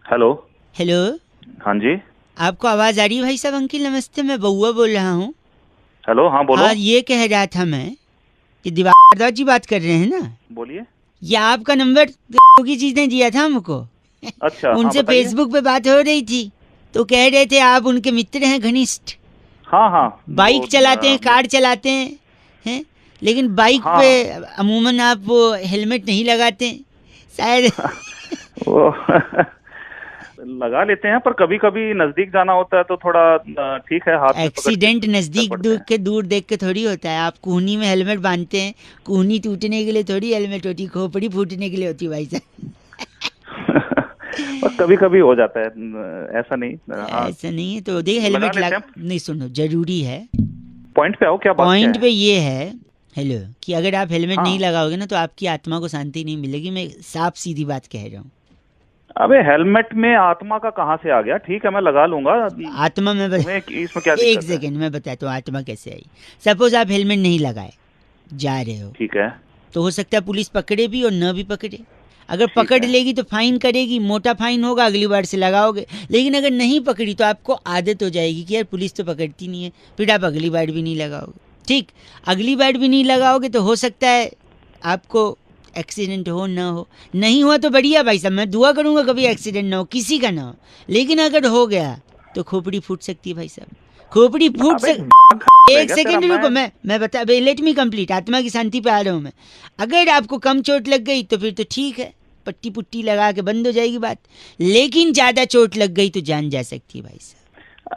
Hello. Hello, हाँ जी। आपको आवाज आ रही है भाई साहब? अंकिल नमस्ते, मैं बउआ बोल रहा हूँ। हेलो, हाँ बोलो। हाँ, ये कह रहा था मैं कि दिवाकर जी बात कर रहे हैं ना? बोलिए। ये आपका नंबर की चीज ने दिया था हमको। अच्छा, हाँ उनसे बताइए। फेसबुक पे बात हो रही थी, तो कह रहे थे आप उनके मित्र हैं घनिष्ठ। हाँ हाँ वो बाइक चलाते हैं, कार चलाते हैं, लेकिन बाइक पे हाँ अमूमन आप वो हेलमेट नहीं लगाते हैं शायद। वो लगा लेते हैं, पर कभी कभी नजदीक जाना होता है तो थोड़ा ठीक है, हाथ में पकड़ के एक्सीडेंट चल नजदीक पड़ते हैं। दूर देख के थोड़ी होता है। आप कूहनी में हेलमेट बांधते हैं, कूहनी टूटने के लिए थोड़ी हेलमेट होती, खोपड़ी फूटने के लिए होती भाई साहब। पर कभी कभी हो जाता है, ऐसा नहीं। हाँ, ऐसा नहीं है तो देख, लगा हेलमेट लेते लग हैं। नहीं, सुनो जरूरी है। पॉइंट पे आओ, क्या बात क्या पॉइंट है? पे ये है, हेलो, कि अगर आप हेलमेट नहीं हाँ, लगाओगे ना तो आपकी आत्मा को शांति नहीं मिलेगी। मैं साफ सीधी बात कह रहा हूँ। अबे हेलमेट में आत्मा का कहाँ से आ गया? ठीक है, मैं लगा लूंगा। आत्मा में तुम्हें इसमें क्या एक दिक्कत है? सेकेंड मैं बताता हूँ आत्मा कैसे आई। सपोज आप हेलमेट नहीं लगाए जा रहे हो, ठीक है। तो हो सकता है पुलिस पकड़े भी और न भी पकड़े। अगर ठीक पकड़ है। लेगी तो फाइन करेगी, मोटा फाइन होगा, अगली बार से लगाओगे। लेकिन अगर नहीं पकड़ी तो आपको आदत हो जाएगी कि यार पुलिस तो पकड़ती नहीं है, फिर आप अगली बार भी नहीं लगाओगे। ठीक, अगली बार भी नहीं लगाओगे तो हो सकता है आपको एक्सीडेंट हो ना हो। नहीं हुआ तो बढ़िया भाई साहब, मैं दुआ करूंगा कभी एक्सीडेंट ना हो, किसी का ना हो। लेकिन अगर हो गया तो खोपड़ी फूट सकती है भाई साहब, खोपड़ी फूट अबे सक है एक क्या तेरा? सेकेंड रुको, मैं बता, लेट मी कंप्लीट, आत्मा की शांति पे आ रहा हूँ मैं। अगर आपको कम चोट लग गई तो फिर तो ठीक है, पट्टी पुट्टी लगा के बंद हो जाएगी बात। लेकिन ज्यादा चोट लग गई तो जान जा सकती है भाई साहब।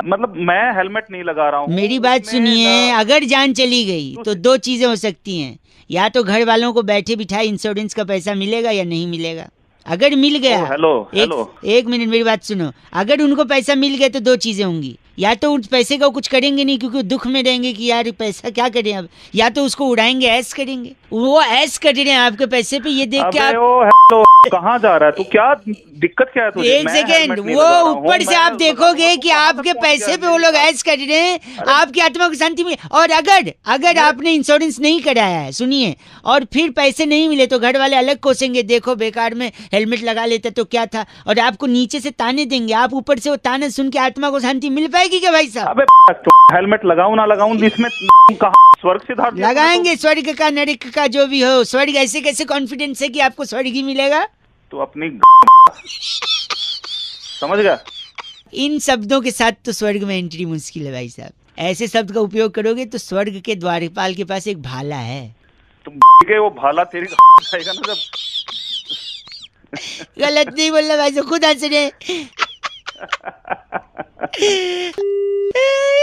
मतलब मैं हेलमेट नहीं लगा रहा मेरी हूँ बात उसमें सुनिए, अगर जान चली गई तो दूसरी। दो चीजें हो सकती हैं। या तो घर वालों को बैठे बिठाए इंश्योरेंस का पैसा मिलेगा या नहीं मिलेगा। अगर मिल ओ गया, हेलो एक हेलो। एक मिनट मेरी बात सुनो, अगर उनको पैसा मिल गया तो दो चीजें होंगी। या तो उस पैसे का कुछ करेंगे नहीं क्योंकि दुख में रहेंगे कि यार पैसा क्या करें अब, या तो उसको उड़ाएंगे, ऐश करेंगे। वो ऐश कर रहे हैं आपके पैसे पे, ये देख के अबे आप। ओ हेलो, कहाँ जा रहा है तू? क्या दिक्कत क्या है तुझे? एक मैं सेकेंड, हेलमेट नहीं वो लगा रहा हूँ, ऊपर से मैं आप लगा दूंगा। देखोगे तू कि कहाँ तक आपके पहुंच गया पैसे पे वो मेरी लोग बात? ऐश कर रहे हैं, अरे आपकी आत्मा को शांति मिले। और अगर अगर मेरे आपने इंश्योरेंस नहीं कराया है, सुनिए, और फिर पैसे नहीं मिले तो घर वाले अलग कोसेंगे, देखो बेकार में हेलमेट लगा लेते तो क्या था, और आपको नीचे से ताने देंगे। आप ऊपर से वो ताने सुन के आत्मा को शांति मिल पाएगी क्या भाई साहब? अबे हेलमेट लगाऊं ना लगाऊं, इसमें कहाँ स्वर्ग से धार दिया तूने तो। लगाएंगे, स्वर्ग का नरक का जो भी हो। स्वर्ग ऐसे कैसे कॉन्फिडेंस है कि आपको स्वर्ग ही मिलेगा? तू अपनी समझ गया? इन शब्दों के साथ तो स्वर्ग में एंट्री मुश्किल है भाई साहब। ऐसे शब्द का उपयोग करोगे तो स्वर्ग के द्वारपाल के पास एक भाला है। तुम के वो भाला तेरी जाएगा ना जब। गलत नहीं बोल रहा भाई साहब, खुद हंस रहे।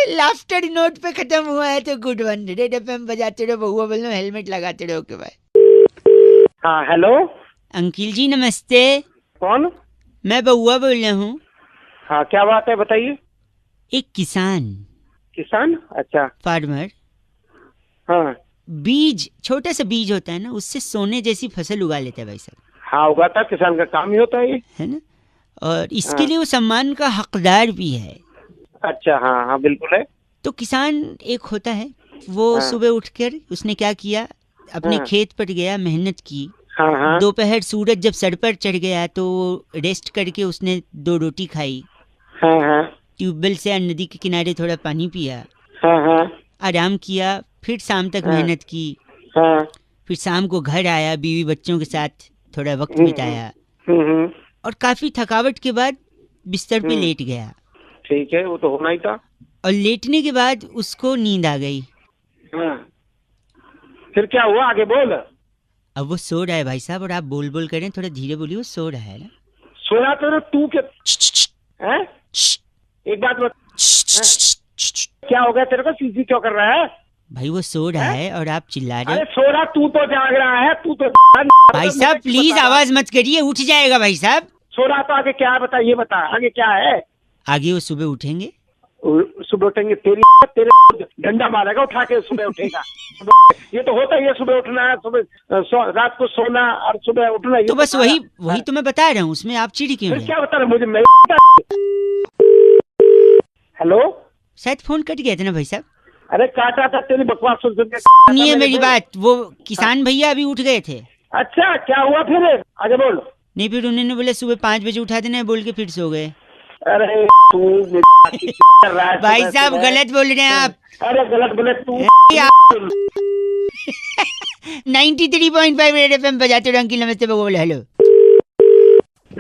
लाफ्टर नोट पे खत्म हुआ है तो गुड वन। रेड एफएम बजाते रहो, बहुआ बोल रहा हूं, हेलमेट लगाते रहो। ओके भाई। हाँ हेलो। अंकिल जी नमस्ते, कौन? मैं बहुआ बोल रहा हूँ। हाँ क्या बात है बताइए। एक किसान, किसान? अच्छा। फार्मर, हाँ बीज, छोटा सा बीज होता है ना, उससे सोने जैसी फसल उगा लेता है भाई साहब, हाँ, उगाता किसान का काम ही होता है ये। है ना? और इसके हाँ। लिए वो सम्मान का हकदार भी है। अच्छा हाँ हाँ बिल्कुल है। तो किसान एक होता है, वो हाँ सुबह उठकर उसने क्या किया, अपने हाँ खेत पर गया, मेहनत की। हाँ हाँ दोपहर सूरज जब सर पर चढ़ गया तो रेस्ट करके उसने दो रोटी खाई, हाँ हाँ ट्यूबवेल से या नदी के किनारे थोड़ा पानी पिया, हाँ हाँ आराम किया, फिर शाम तक हाँ मेहनत की, हाँ। फिर शाम को घर आया, बीवी बच्चों के साथ थोड़ा वक्त बिताया, हम्म। और काफी थकावट के बाद बिस्तर पे हम्म। लेट गया। ठीक है, वो तो होना ही था। और लेटने के बाद उसको नींद आ गई। हाँ, फिर क्या हुआ आगे बोल। अब वो सो रहा है भाई साहब, और आप बोल बोल करें, थोड़ा धीरे बोलिए, वो सो रहा है ना। सोया तो तू के हैं? एक बात बता, क्या हो गया तेरे को? सीसी क्यों कर रहा है? भाई वो सो रहा है और आप चिल्ला रहे अरे हो। सो रहा, तू तो जाग रहा है, तू तो भाई साहब प्लीज आवाज मत करिए, उठ जाएगा भाई साहब। सो रहा तो आगे क्या है बता, ये बता आगे क्या है। आगे वो सुबह उठेंगे। सुबह उठेंगे तेरी तेरे डंडा मारेगा उठा के, सुबह उठेगा। ये तो होता ही है, सुबह उठना, सुबह रात को सोना और सुबह उठना। तो बस वही तो मैं बता रहा हूँ, उसमें आप चिढ़ क्यों फिर रहे? क्या बता रहे मुझे? मैं हेलो। शायद फोन कट गया था ना भाई साहब। अरे काटा था, तेरी बकवास सुन सुन के। सुनिए मेरी बात, वो किसान भैया अभी उठ गए थे। अच्छा क्या हुआ फिर? आगे बोल। नहीं, फिर उन्होंने बोला सुबह 5 बजे उठा देना है बोल के फिर सो गए। अरे तू भाई साहब गलत बोल रहे हैं आप। अरे गलत बोले तू। 93.5 रेड एफएम बजाते रहो। अंकिल नमस्ते, बगुआ बोले हेलो।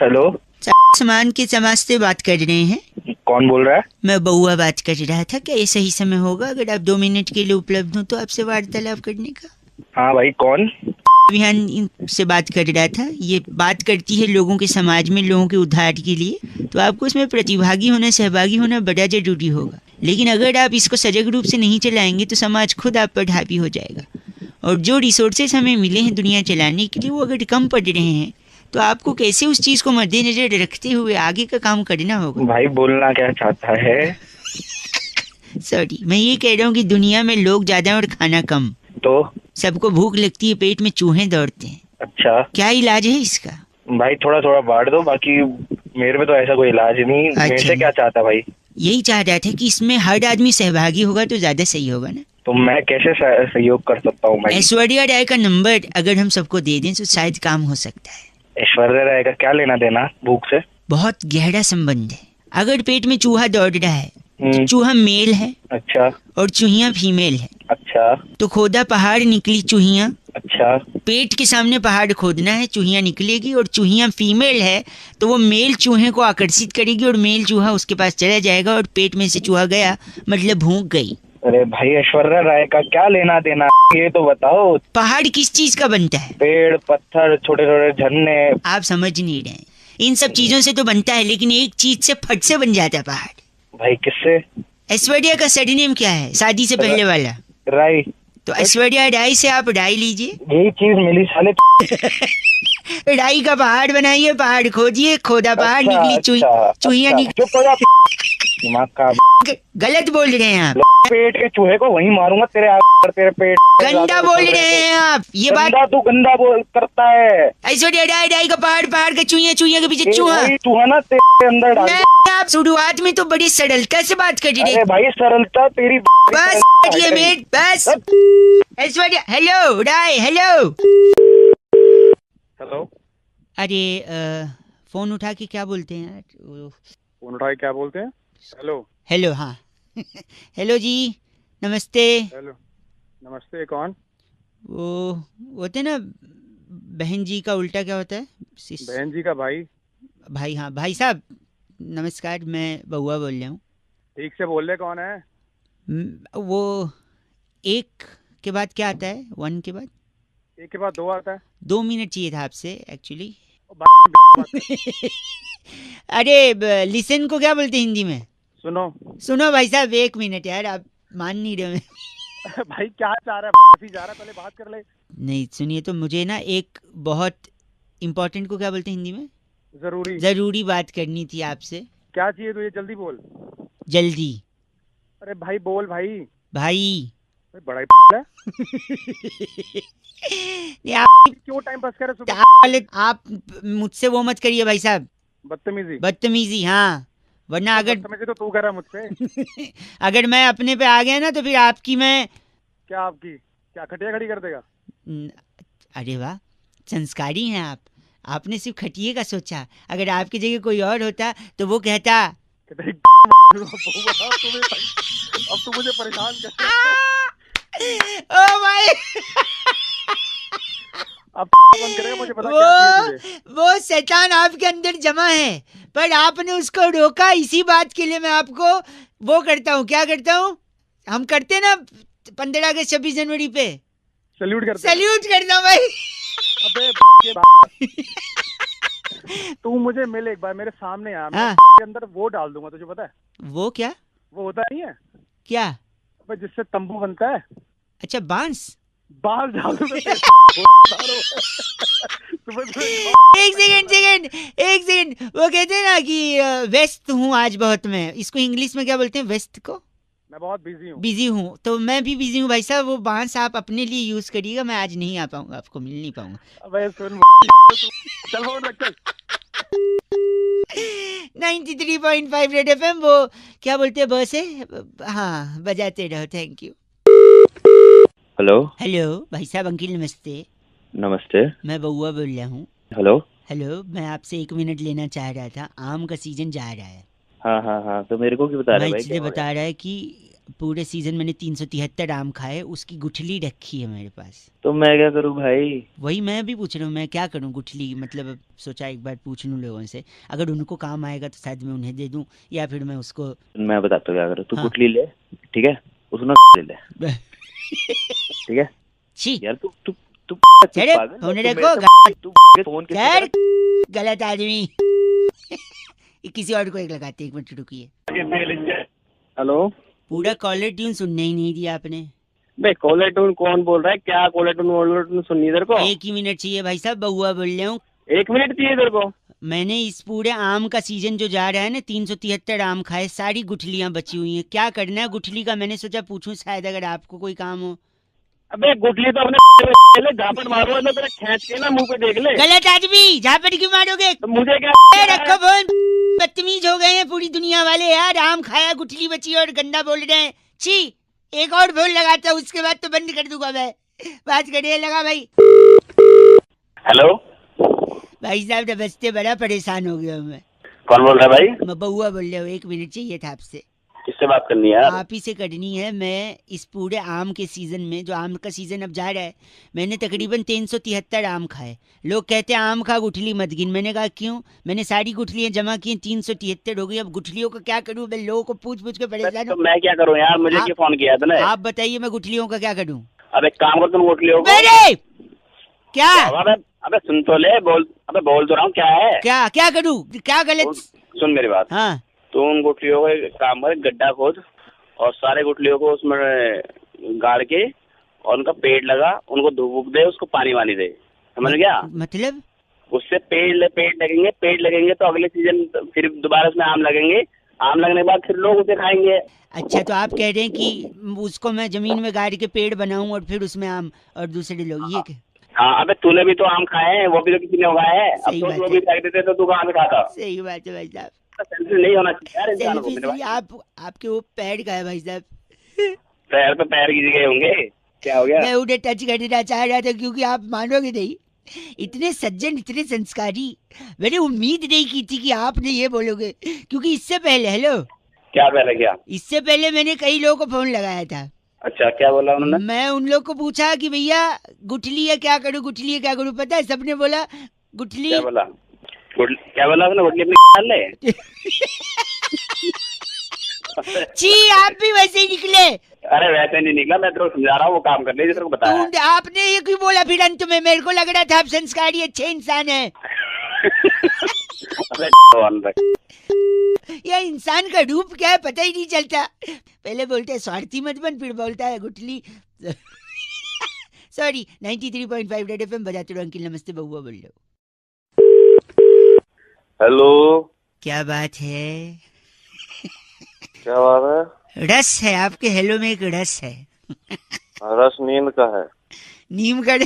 हेलो, सामान के समाज से बात कर रहे हैं। कौन बोल रहा है? मैं बउआ बात कर रहा था। क्या ये सही समय होगा अगर आप 2 मिनट के लिए उपलब्ध हो तो आपसे वार्तालाप करने का? हाँ भाई, कौन? अभियान से बात कर रहा था। ये बात करती है लोगों के समाज में लोगों के उद्धार के लिए, तो आपको इसमें प्रतिभागी होना, सहभागी होना बड़ा जरूरी होगा। लेकिन अगर आप इसको सजग रूप से नहीं चलाएंगे तो समाज खुद आप पर हावी हो जाएगा। और जो रिसोर्सेज हमें मिले हैं दुनिया चलाने के लिए वो अगर कम पड़ रहे हैं तो आपको कैसे उस चीज को मद्देनजर रखते हुए आगे का काम करना होगा। भाई बोलना क्या चाहता है? सॉरी, मैं ये कह रहा हूँ कि दुनिया में लोग ज्यादा और खाना कम, तो सबको भूख लगती है, पेट में चूहे दौड़ते हैं। अच्छा, क्या इलाज है इसका? भाई थोड़ा थोड़ा बांट दो, बाकी मेरे में तो ऐसा कोई इलाज नहीं। अच्छा। मेरे से क्या चाहता भाई? यही चाह रहा था कि इसमें हर आदमी सहभागी होगा तो ज्यादा सही होगा ना। तो मैं कैसे सहयोग कर सकता हूँ भाई? ऐश्वर्या राय का नंबर अगर हम सबको दे दें तो शायद काम हो सकता है। ऐश्वर्या राय का क्या लेना देना भूख से? बहुत गहरा संबंध है। अगर पेट में चूहा दौड़ रहा है तो चूहा मेल है। अच्छा। और चूहिया फीमेल है। अच्छा। तो खोदा पहाड़ निकली चूहिया। अच्छा। पेट के सामने पहाड़ खोदना है, चूहिया निकलेगी और चूहिया फीमेल है तो वो मेल चूहे को आकर्षित करेगी और मेल चूहा उसके पास चला जाएगा और पेट में से चूहा गया मतलब भूख गई। अरे भाई, ऐश्वर्या राय का क्या लेना देना, ये तो बताओ। पहाड़ किस चीज का बनता है? पेड़, पत्थर, छोटे छोटे झरने। आप समझ नहीं रहे। इन सब चीजों से तो बनता है, लेकिन एक चीज से फट से बन जाता है पहाड़। भाई किससे? ऐश्वर्या का सरनेम क्या है शादी से पहले वाला? राय। तो ऐश्वर्या राय से आप राय लीजिए। यही चीज मिली साले। राई का पहाड़ बनाइए, पहाड़ खोदिए, खोदा पहाड़ अच्छा, निकली चूहिया निकली। चुप हो जा, दिमाग का। गलत बोल रहे हैं आप। पेट के चूहे को वहीं मारूंगा तेरे तेरे पेट। गंदा बोल रहे हैं आप। ये बात तू गंदा बोल करता है। ऐश्वर्या राय, राई का पहाड़ का चूहिया, चूहिया के पीछे चूहा। चूहा ना तेरे अंदर डाल। आप शुरुआत में तो बड़ी सरलता से बात कर रहे। अरे भाई, सरलता तेरी। बस ये मिनट बस। ऐश्वर्या हेलो, राय हेलो। हेलो। अरे फोन उठा के क्या बोलते हैं यार? फोन उठा के क्या बोलते हैं? हेलो। हेलो, हाँ। हेलो जी, नमस्ते। हेलो, नमस्ते। कौन? वो होते ना बहन जी का उल्टा क्या होता है? बहन जी का भाई। भाई, हाँ भाई साहब नमस्कार, मैं बउआ बोल रहा हूँ। ठीक से बोल रहे, कौन है? वो एक के बाद क्या आता है? 1 के बाद? एक के बाद 2 आता है। 2 मिनट चाहिए था आपसे एक्चुअली। अरे लिसन को क्या बोलते हैं हिंदी में? सुनो भाई साहब, 1 मिनट यार, आप मान नहीं रहे। भाई क्या चाह रहा है? जा रहा है, पहले बात कर ले। नहीं सुनिए, तो मुझे ना एक बहुत इम्पोर्टेंट को क्या बोलते हैं हिंदी में? जरूरी बात करनी थी आपसे। क्या चाहिए तुझे? जल्दी बोल। जल्दी। अरे भाई बोल भाई। भाई बड़ा है। आप क्यों टाइम पास कर रहे? आप मुझसे वो मत करिए भाई साहब। बदतमीजी, हाँ। वरना अगर तो तू कर रहा मुझसे। अगर मैं अपने पे आ गया ना तो फिर आपकी मैं क्या खटिया खड़ी कर देगा? अरे वाह, संस्कारी हैं आप। आपने सिर्फ खटिए का सोचा। अगर आपकी जगह कोई और होता तो वो कहता अब तू मुझे परेशान कर। ओ भाई, अब बंद करेगा, मुझे पता क्या वो शैतान आपके अंदर जमा है, पर आपने उसको रोका। इसी बात के लिए मैं आपको वो करता हूँ। क्या करता हूँ? हम करते ना 15 अगस्त 26 जनवरी पे सल्यूट करता हूँ भाई। अबे तू मुझे मिल एक बार, मेरे सामने आ। मैं के अंदर वो डाल दूंगा, तुझे पता है? वो क्या? वो होता नहीं है क्या? जिससे तंबू बनता है। अच्छा, बांस डाल दूंगा। एक सेकंड। वो कहते हैं ना कि व्यस्त हूँ आज बहुत। मैं इसको इंग्लिश में क्या बोलते हैं? व्यस्त को? मैं बहुत बिजी हूँ। तो मैं भी बिजी हूँ भाई साहब। वो बांस आप अपने लिए यूज करिएगा, मैं आज नहीं आ पाऊंगा, आपको मिल नहीं पाऊंगा। अबे सुन, चल फोन रख चल। 93.5 रेड एफएम। वो क्या बोलते हैं बस है? हाँ, बजाते रहो। Thank you. हेलो भाई साहब। अंकिल नमस्ते। नमस्ते। मैं बउआ बोल रहा हूँ। हेलो। हेलो, मैं आपसे 1 मिनट लेना चाह रहा था। आम का सीजन जा रहा है। हाँ हाँ हाँ, तो मेरे को क्यों बता रहे मैं भाई? इसलिए बता रहा है कि पूरे सीजन मैंने 373 आम खाए, उसकी गुठली रखी है मेरे पास। तो मैं क्या करूँ भाई? वही मैं भी पूछ रहा हूँ, मैं क्या करूँ गुठली, मतलब अब सोचा एक बार पूछ लूँ लोगों से, अगर उनको काम आएगा तो शायद मैं उन्हें दे दूँ, या फिर मैं उसको। मैं बताता हूँ क्या करो। तू हाँ। गुठली ले, ठीक है, उसमें ले ले, ठीक है। छी यार तू तू तू चले, पागल है? फोन तू रखो, मेरे से- तू फोन किससे सर करा? गलत आदमी। ये किसी और को एक लगाते, 1 मिनट रुकिए। हेलो पूरा कॉलर ट्यून सुनने ही नहीं दिया आपने। भाई, कॉलर टून कौन बोल रहा है? क्या कॉलर टून सुननी इधर को? 1 ही मिनट चाहिए भाई साहब, बउआ बोल रहा हूँ। 1 मिनट चाहिए इधर को? मैंने इस पूरे आम का सीजन जो जा रहा है ना, 373 आम खाए, सारी गुठलियां बची हुई हैं। क्या करना है गुठली का, मैंने सोचा पूछूं, शायद अगर आपको कोई काम हो। अबे गुठली तो अपने झापट मारो ना, तेरा खींच के ना मुंह पे देख ले। गलत आदमी, झापड़ क्यों मारोगे? तो मुझे क्या ए, रखो फोन। बदतमीज हो गए हैं पूरी दुनिया वाले यार। आम खाया, गुठली बची और गंदा बोल रहे हैं। छी, एक और फोन लगाता हूँ, उसके बाद तो बंद कर दूंगा मैं। बात करिए, लगा भाई। हेलो भाई साहब नमस्ते, बड़ा परेशान हो गया हूं मैं। कौन बोल रहा है भाई? मैं बउआ बोल रहा हूँ। 1 मिनट चाहिए था आपसे। किससे बात करनी है? आप ही से करनी है। मैं इस पूरे आम के सीजन में, जो आम का सीजन अब जा रहा है, मैंने तकरीबन 373 आम खाए। लोग कहते हैं आम खा गुठली मत गिन। मैंने कहा क्यों? मैंने सारी गुठलियां जमा की, 373 हो गई। अब गुठलियों का क्या करूं? मैं लोगों को पूछ पूछ के परेशान तो हूं। मैं क्या करूँ यार? मुझे क्यों फोन किया तूने? आप बताइए, मैं गुठलियों का क्या करूं? अब एक काम कर, तुम गुठलियों को मेरे क्या अबे सुन तो ले, बोल तो रहा हूँ, क्या है? क्या क्या करूं? क्या गलत? सुन मेरी बात। हाँ, तो उन गुठलियों को एक काम कर, गड्ढा खोद और सारे गुठलियों को उसमें गाड़ के और उनका पेड़ लगा, उनको धूप दे, उसको पानी वानी दे, समझ गया? मतलब उससे पेड़ लगेंगे तो अगले सीजन फिर दोबारा उसमें आम लगेंगे। आम लगने के बाद फिर लोग उसे खाएंगे। अच्छा, तो आप कह रहे हैं कि उसको मैं जमीन में गाड़ के पेड़ बनाऊं और फिर उसमें आम और दूसरे लोग ये हाँ, अबे तूने भी तो आम खाए हैं, वो भी तो किसी ने उगाए हैं। अब सही तो बात वो है। भी फेंक देते तो तू कहाँ से खाता? सही बात है भाई साहब। सेंसिटिव नहीं होना चाहिए यार इंसान को। मेरे भाई, आपके वो पैर का है भाई साहब। पैर पे पैर गिर गए होंगे, क्या हो गया? मैं उन्हें टच करना चाह रहा था, क्योंकि आप मानोगे नहीं, इतने सज्जन, इतने संस्कारी, मैंने उम्मीद नहीं की थी कि आपने ये बोलोगे। क्योंकि इससे पहले, हेलो, क्या पहले क्या? इससे पहले मैंने कई लोगों को फोन लगाया था। अच्छा, क्या बोला उन्होंने? मैं उन लोग को पूछा कि भैया गुठली है क्या करूं, गुठली है क्या करूं, पता है सबने बोला गुठली। क्या बोला? क्या बोला उसने? गुठली अपनी डाल ले। छी, आप भी वैसे ही निकले। अरे वैसे नहीं निकला, मैं तेरे को समझा रहा हूँ, वो काम कर ले जिसको को बताया। आपने ये क्यों बोला फिर अंत में? मेरे को लग रहा था आप संस्कारी अच्छे इंसान हैं। ये इंसान का रूप क्या है पता ही नहीं चलता। पहले बोलते हैं स्वार्थी मत बन, फिर बोलता है गुठली। सॉरी, 93.5 रेड एफएम बजाते रहो। अंकिल नमस्ते, बउआ बोल रहे हो। हेलो, क्या बात है? क्या बात है? रस है आपके हेलो में, एक रस है। रस नींद का है। नीम का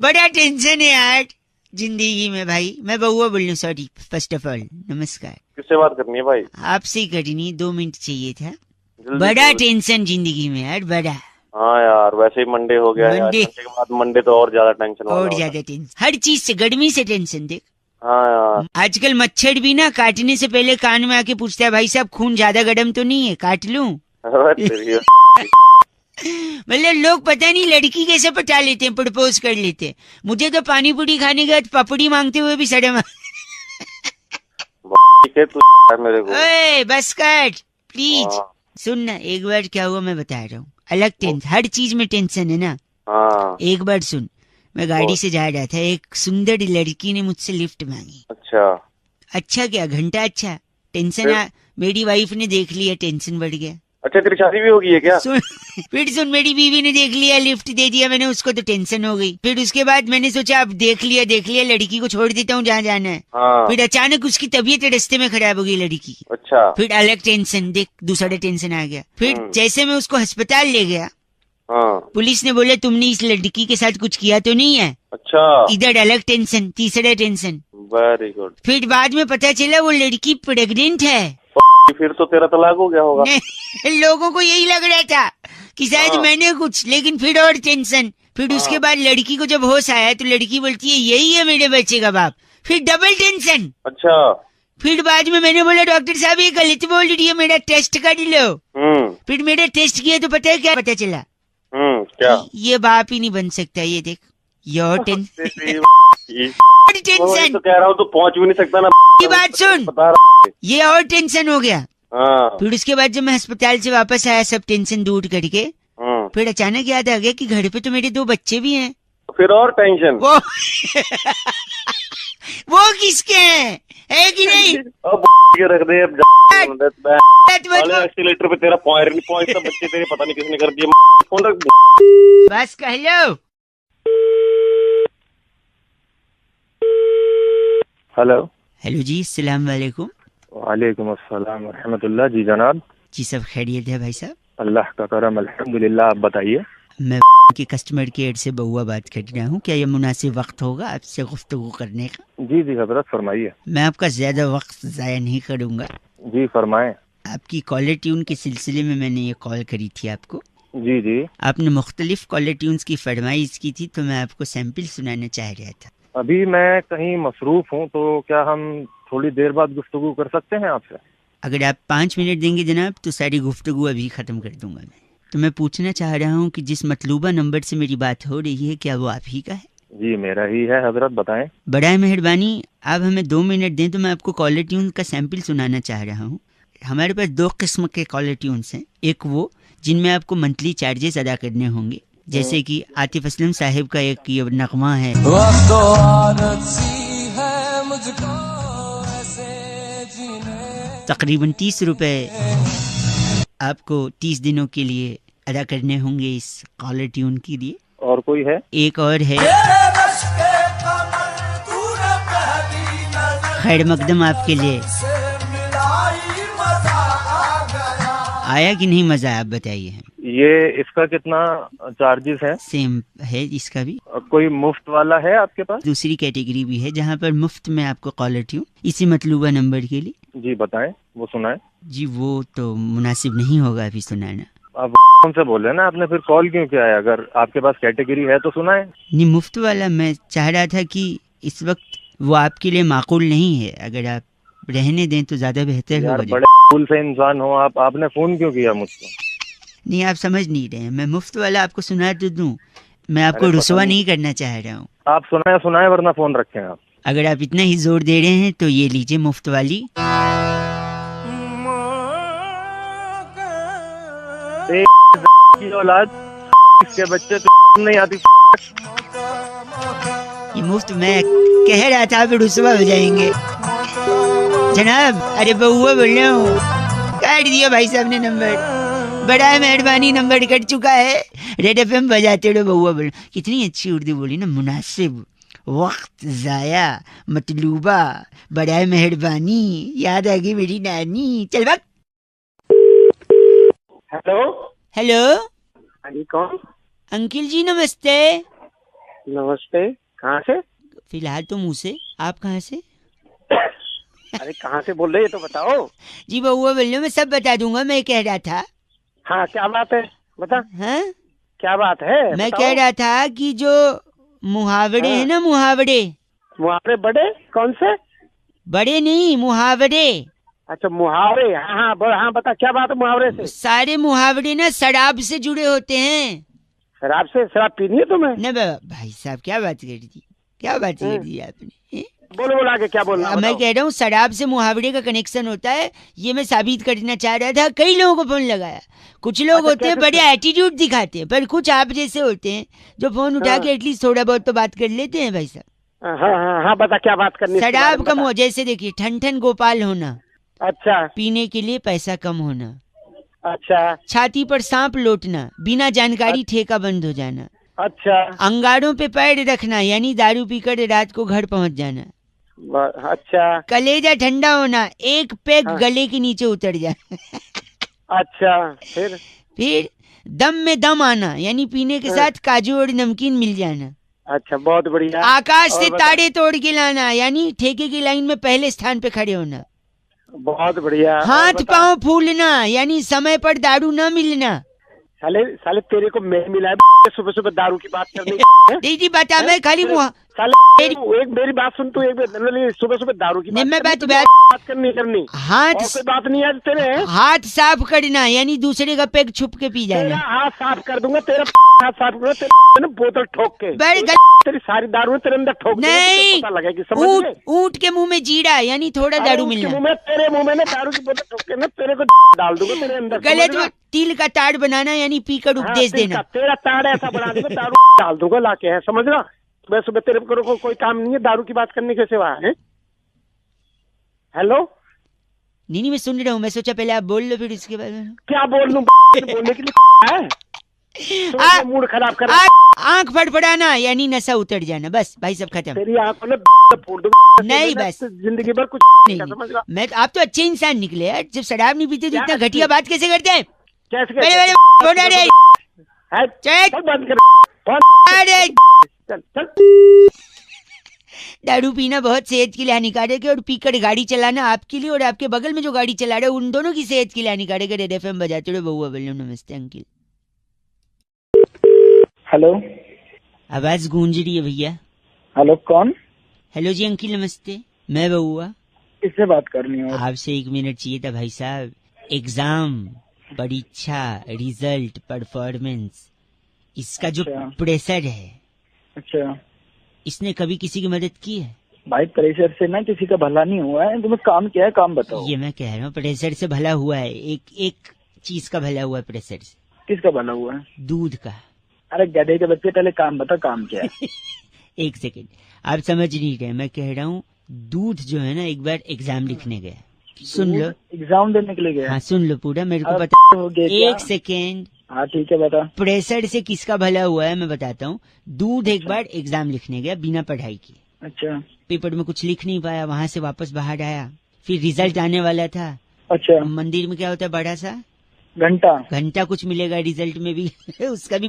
बड़ा टेंशन है यार जिंदगी में भाई। मैं बउआ बोल रही हूँ, सॉरी। फर्स्ट ऑफ ऑल नमस्कार। किससे बात करनी है भाई? आपसे ही करनी, 2 मिनट चाहिए था। जल्दी बड़ा बोलो। टेंशन जिंदगी में यार, बड़ा। हाँ यार, वैसे ही मंडे हो गया है। मंडे। आज संडे के बाद मंडे तो और ज्यादा टेंशन वाला और होता है। ज्यादा टेंशन, हर चीज से, गर्मी से टेंशन। देख, हाँ यार, आजकल मच्छर भी ना काटने से पहले कान में आके पूछता है, भाई साहब खून ज्यादा गर्म तो नहीं है, काट लूं? अरे तेरी मतलब लोग पता नहीं लड़की कैसे पटा लेते हैं, प्रपोज कर लेते हैं। मुझे तो पानी पूरी खाने के बाद पपड़ी मांगते हुए भी शर्म। ठीक है, तू है मेरे को। ओए बस कर प्लीज। हाँ। सुन ना, एक बार क्या हुआ मैं बता रहा हूँ। अलग टेंशन, हर चीज में टेंशन है ना। हाँ। एक बार सुन, मैं गाड़ी से जा रहा था, एक सुंदर लड़की ने मुझसे लिफ्ट मांगी। अच्छा क्या, घंटा अच्छा टेंशन। मेरी वाइफ ने देख लिया, टेंशन बढ़ गया। अच्छा, तेरी शादी भी होगी है क्या? फिर सुन, मेरी बीवी ने देख लिया, लिफ्ट दे दिया मैंने उसको, तो टेंशन हो गई। फिर उसके बाद मैंने सोचा अब देख लिया लड़की को छोड़ देता हूँ जहाँ जाना है। हाँ। फिर अचानक उसकी तबीयत रास्ते में खराब हो गई लड़की की। अच्छा। फिर अलग टेंशन, देख दूसरा टेंशन आ गया। फिर जैसे मैं उसको अस्पताल ले गया, हाँ। पुलिस ने बोला तुमने इस लड़की के साथ कुछ किया तो नहीं है। अच्छा। इधर अलग टेंशन, तीसरा टेंशन। Very good. फिर बाद में पता चला वो लड़की प्रेग्नेंट है। फिर तो तेरा तलाक हो गया होगा। लोगों को यही लग रहा था कि शायद हाँ। मैंने कुछ, लेकिन फिर और टेंशन। फिर उसके बाद लड़की को जब होश आया तो लड़की बोलती है यही है मेरे बच्चे का बाप। फिर डबल टेंशन। अच्छा। फिर बाद में मैंने बोला डॉक्टर साहब ये गलत बोल रही है, मेरा टेस्ट कर लो। फिर मेरा टेस्ट किया तो पता है क्या पता चला? क्या? ये बाप ही नहीं बन सकता। ये देख योर टेंशन। तो कह रहा हूँ तो पहुँच भी नहीं सकता ना। की बात सुन, ये और टेंशन हो गया। फिर उसके बाद जब मैं अस्पताल से वापस आया सब टेंशन दूर करके, फिर अचानक याद आ गया कि घर पे तो मेरे 2 बच्चे भी हैं। फिर और टेंशन। वो किसके हैं, है कि नहीं? अब रख दे अब एक्सीलेटर पे तेरा पॉइंट नहीं पहुंचता, बच्चे तेरे पता नहीं किसने कर दिया। फोन रख। बस कह लो। हेलो। हेलो जी, अस्सलाम वालेकुम। वालेकुम अस्सलाम व रहमतुल्लाह। जी जनाब। जी सब खैरियत है भाई साहब? अल्लाह का करम अल्हम्दुलिल्लाह। आप बताइए। मैं के कस्टमर केयर से बउआ बात कर रहा हूँ। क्या ये मुनासिब वक्त होगा आपसे गुफ्तगू करने का? जी जी हजरत फरमाइए। मैं आपका ज्यादा वक्त जाया नहीं करूँगा। जी फरमाएं। आपकी कॉलर ट्यून के सिलसिले में मैंने ये कॉल करी थी आपको। जी जी। आपने मुख्तलिफ कॉलर ट्यून्स की फरमाइश की थी तो मैं आपको सैंपल सुनाना चाह रहा था। अभी मैं कहीं मसरूफ हूँ तो क्या हम थोड़ी देर बाद गुफ्तगू कर सकते हैं आपसे? अगर आप 5 मिनट देंगे जनाब तो सारी गुफ्तगू अभी ख़त्म कर दूंगा मैं। तो मैं पूछना चाह रहा हूँ कि जिस मतलूबा नंबर से मेरी बात हो रही है क्या वो आप ही का है? जी मेरा ही है हजरत, बताएं। बड़ा मेहरबानी आप हमें 2 मिनट दें तो मैं आपको कॉलर ट्यून का सैंपल सुनाना चाह रहा हूँ। हमारे पास 2 किस्म के कॉलर ट्यून्स हैं। एक वो जिनमें आपको मंथली चार्जेस अदा करने होंगे, जैसे कि आतिफ असलम साहिब का एक ये नगमा है, तकरीबन 30 रुपए आपको 30 दिनों के लिए अदा करने होंगे इस कॉलर ट्यून के लिए। और कोई है? एक और है, खैर मकदम आपके लिए। आया कि नहीं मजा, आप बताइए। ये इसका कितना चार्जेस है? सेम है इसका भी। कोई मुफ्त वाला है आपके पास? दूसरी कैटेगरी भी है जहाँ पर मुफ्त में आपको कॉलर ट्यून इसी मतलूबा नंबर के लिए। जी बताएं, वो सुनाएं। जी वो तो मुनासिब नहीं होगा अभी सुनाना। आप से बोले ना, आपने फिर कॉल क्यों किया है? अगर आपके पास कैटेगरी है तो सुनाएं। नहीं, मुफ्त वाला मैं चाह रहा था कि इस वक्त वो आपके लिए माकूल नहीं है, अगर आप रहने दें तो ज्यादा बेहतर होगा। बड़े फूल से इंसान हो आप, आपने फोन क्यों किया मुझको? नहीं आप समझ नहीं रहे हैं, मैं मुफ्त वाला आपको सुना तो दूं, मैं आपको रुसवा नहीं करना चाह रहा हूँ। आप सुनाए वरना फोन रखें आप। अगर आप इतना ही जोर दे रहे हैं तो ये लीजिए मुफ्त वाली। की औलाद इसके बच्चे तो नहीं आती। ये मुफ्त मैं कह रहा था, आप रुसवा हो जाएंगे जनाब। अरे बउआ बोल रहा हूँ, काट दिया भाई साहब ने नंबर। बड़ा मेहरबानी, नंबर कट चुका है। रेड एफएम बजाते रहो। बउआ बोल, कितनी अच्छी उर्दू बोली ना, मुनासिब, वक्त जाया, मतलूबा, बड़ा मेहरबानी, याद आ गई मेरी नानी। चल वक्त। Hello hello. हाँ जी, कौन? अंकिल जी नमस्ते। नमस्ते। कहाँ से? फिलहाल तो मुँह से। आप कहाँ से? अरे कहाँ से बोल रहे हैं तो बताओ। जी बउआ बोल रहे, मैं सब बता दूंगा। मैं कह रहा था। हाँ क्या बात है बता। हाँ क्या बात है? मैं कह रहा था कि जो मुहावरे हैं ना, मुहावरे बड़े कौन से? बड़े नहीं, मुहावरे। अच्छा मुहावरे। हाँ हाँ बता क्या बात है मुहावरे से? सारे मुहावरे ना शराब से जुड़े होते हैं। शराब से? शराब पीनी है तुम्हें? न भाई साहब क्या बात कर दी, क्या बात कर दी आपने? बोलो आगे क्या बोलना? मैं कह रहा हूँ शराब से मुहावरे का कनेक्शन होता है, ये मैं साबित करना चाह रहा था। कई लोगों को फोन लगाया। कुछ लोग होते हैं बड़े एटीट्यूड दिखाते हैं, पर कुछ आप जैसे होते हैं जो फोन उठा के एटलीस्ट थोड़ा बहुत तो बात कर लेते हैं भाई साहब। हाँ बता क्या बात करनी? शराब कम हो, जैसे देखिए ठन गोपाल होना। अच्छा। पीने के लिए पैसा कम होना। अच्छा। छाती पर सांप लौटना, बिना जानकारी ठेका बंद हो जाना। अच्छा। अंगारों पे पैर रखना, यानी दारू पीकर रात को घर पहुंच जाना। अच्छा। कलेजा ठंडा होना, एक पैक गले के नीचे उतर जाना। अच्छा। फिर दम में दम आना, यानी पीने के साथ काजू और नमकीन मिल जाना। अच्छा बहुत बढ़िया। आकाश से तारे तोड़ के लाना, यानी ठेके की लाइन में पहले स्थान पे खड़े होना। बहुत बढ़िया। हाथ पांव फूलना, यानी समय पर दारू न मिलना। साले साले तेरे को मैं मिला है सुबह सुबह दारू की बात करने की। दीदी बता, मैं खाली मुँह साले एक मेरी बात सुन तू, एक सुबह सुबह दारू की बात करनी हाथ और कोई बात नहीं है तेरे। हाथ साफ करना यानी दूसरे का पेग छुप के पी तेरा जाना। हाथ साफ कर दूंगा, तेरा हाथ साफ करूंगा, तेरे बोतल ठोक के तेरी सारी दारू तेरे अंदर ठोक नहीं, पता लगेगी। समझ गए? ऊंट के मुंह में जीरा यानी थोड़ा दारू मिलना। मुंह में तेरे मुंह में ना दारू की बोतल ठोक के ना तेरे को डाल दूंगा तेरे अंदर। गले में तिल का ताड़ बनाना यानी पीकर उपदेश देना। तेरा ताड़ ऐसा बना दूंगा दारू डाल दूंगा लाके, है समझ रहा। सुबह सुबह तेरे को कोई काम नहीं है दारू की बात करने के सिवा है। हेलो नहीं मैं सुन रहा हूँ, मैं सोचा पहले आप बोल लो फिर उसके बाद क्या बोल लूं बोलने के लिए है। मूड खराब कर आंख फड़फड़ाना यानी नशा उतर जाना, बस भाई सब खत्म। तेरी आंखों में फोड़ दूंगा नहीं बस जिंदगी भर कुछ नहीं, समझ रहा। मैं आप तो अच्छे इंसान निकले यार, जब शराब नहीं पीते तो इतना घटिया बात कैसे करते हैं? दारू पीना बहुत सेहत के लिए हानिकारक है और पीकर गाड़ी चलाना आपके लिए और आपके बगल में जो गाड़ी चला रहे हैं उन दोनों की सेहत के लिए हानिकारक है। रेड एफएम बजाते रहो। बहुआ बोलो नमस्ते अंकिल। हेलो, आवाज गूंज रही है भैया। हेलो कौन? हेलो जी अंकिल नमस्ते, मैं बहुआ। किससे बात करनी है? आपसे 1 मिनट चाहिए था भाई साहब। एग्जाम, परीक्षा, रिजल्ट, परफॉर्मेंस, इसका जो प्रेशर है, अच्छा, इसने कभी किसी की मदद की है? भाई प्रेशर से ना किसी का भला नहीं हुआ है। तुम्हें काम क्या है, काम बताओ। ये मैं कह रहा हूँ प्रेशर से भला हुआ है, एक चीज का भला हुआ है प्रेशर से। किसका भला हुआ है? दूध का। अरे गधे के बच्चे, पहले काम बता, काम क्या है? 1 सेकेंड, आप समझ नहीं रहे। मैं कह रहा हूँ दूध जो है ना, एक बार एग्जाम लिखने गया, सुन लो। एग्जाम देने के लिए गया? हाँ सुन लो पूरा, मेरे को पता। हो गया 1 सेकेंड। हाँ ठीक है बता। प्रेशर से किसका भला हुआ है मैं बताता हूँ। दूध एक बार एग्जाम लिखने गया बिना पढ़ाई के। अच्छा। पेपर में कुछ लिख नहीं पाया, वहाँ से वापस बाहर आया, फिर रिजल्ट आने वाला था। अच्छा। मंदिर में क्या होता है, बड़ा सा घंटा कुछ मिलेगा रिजल्ट में भी उसका भी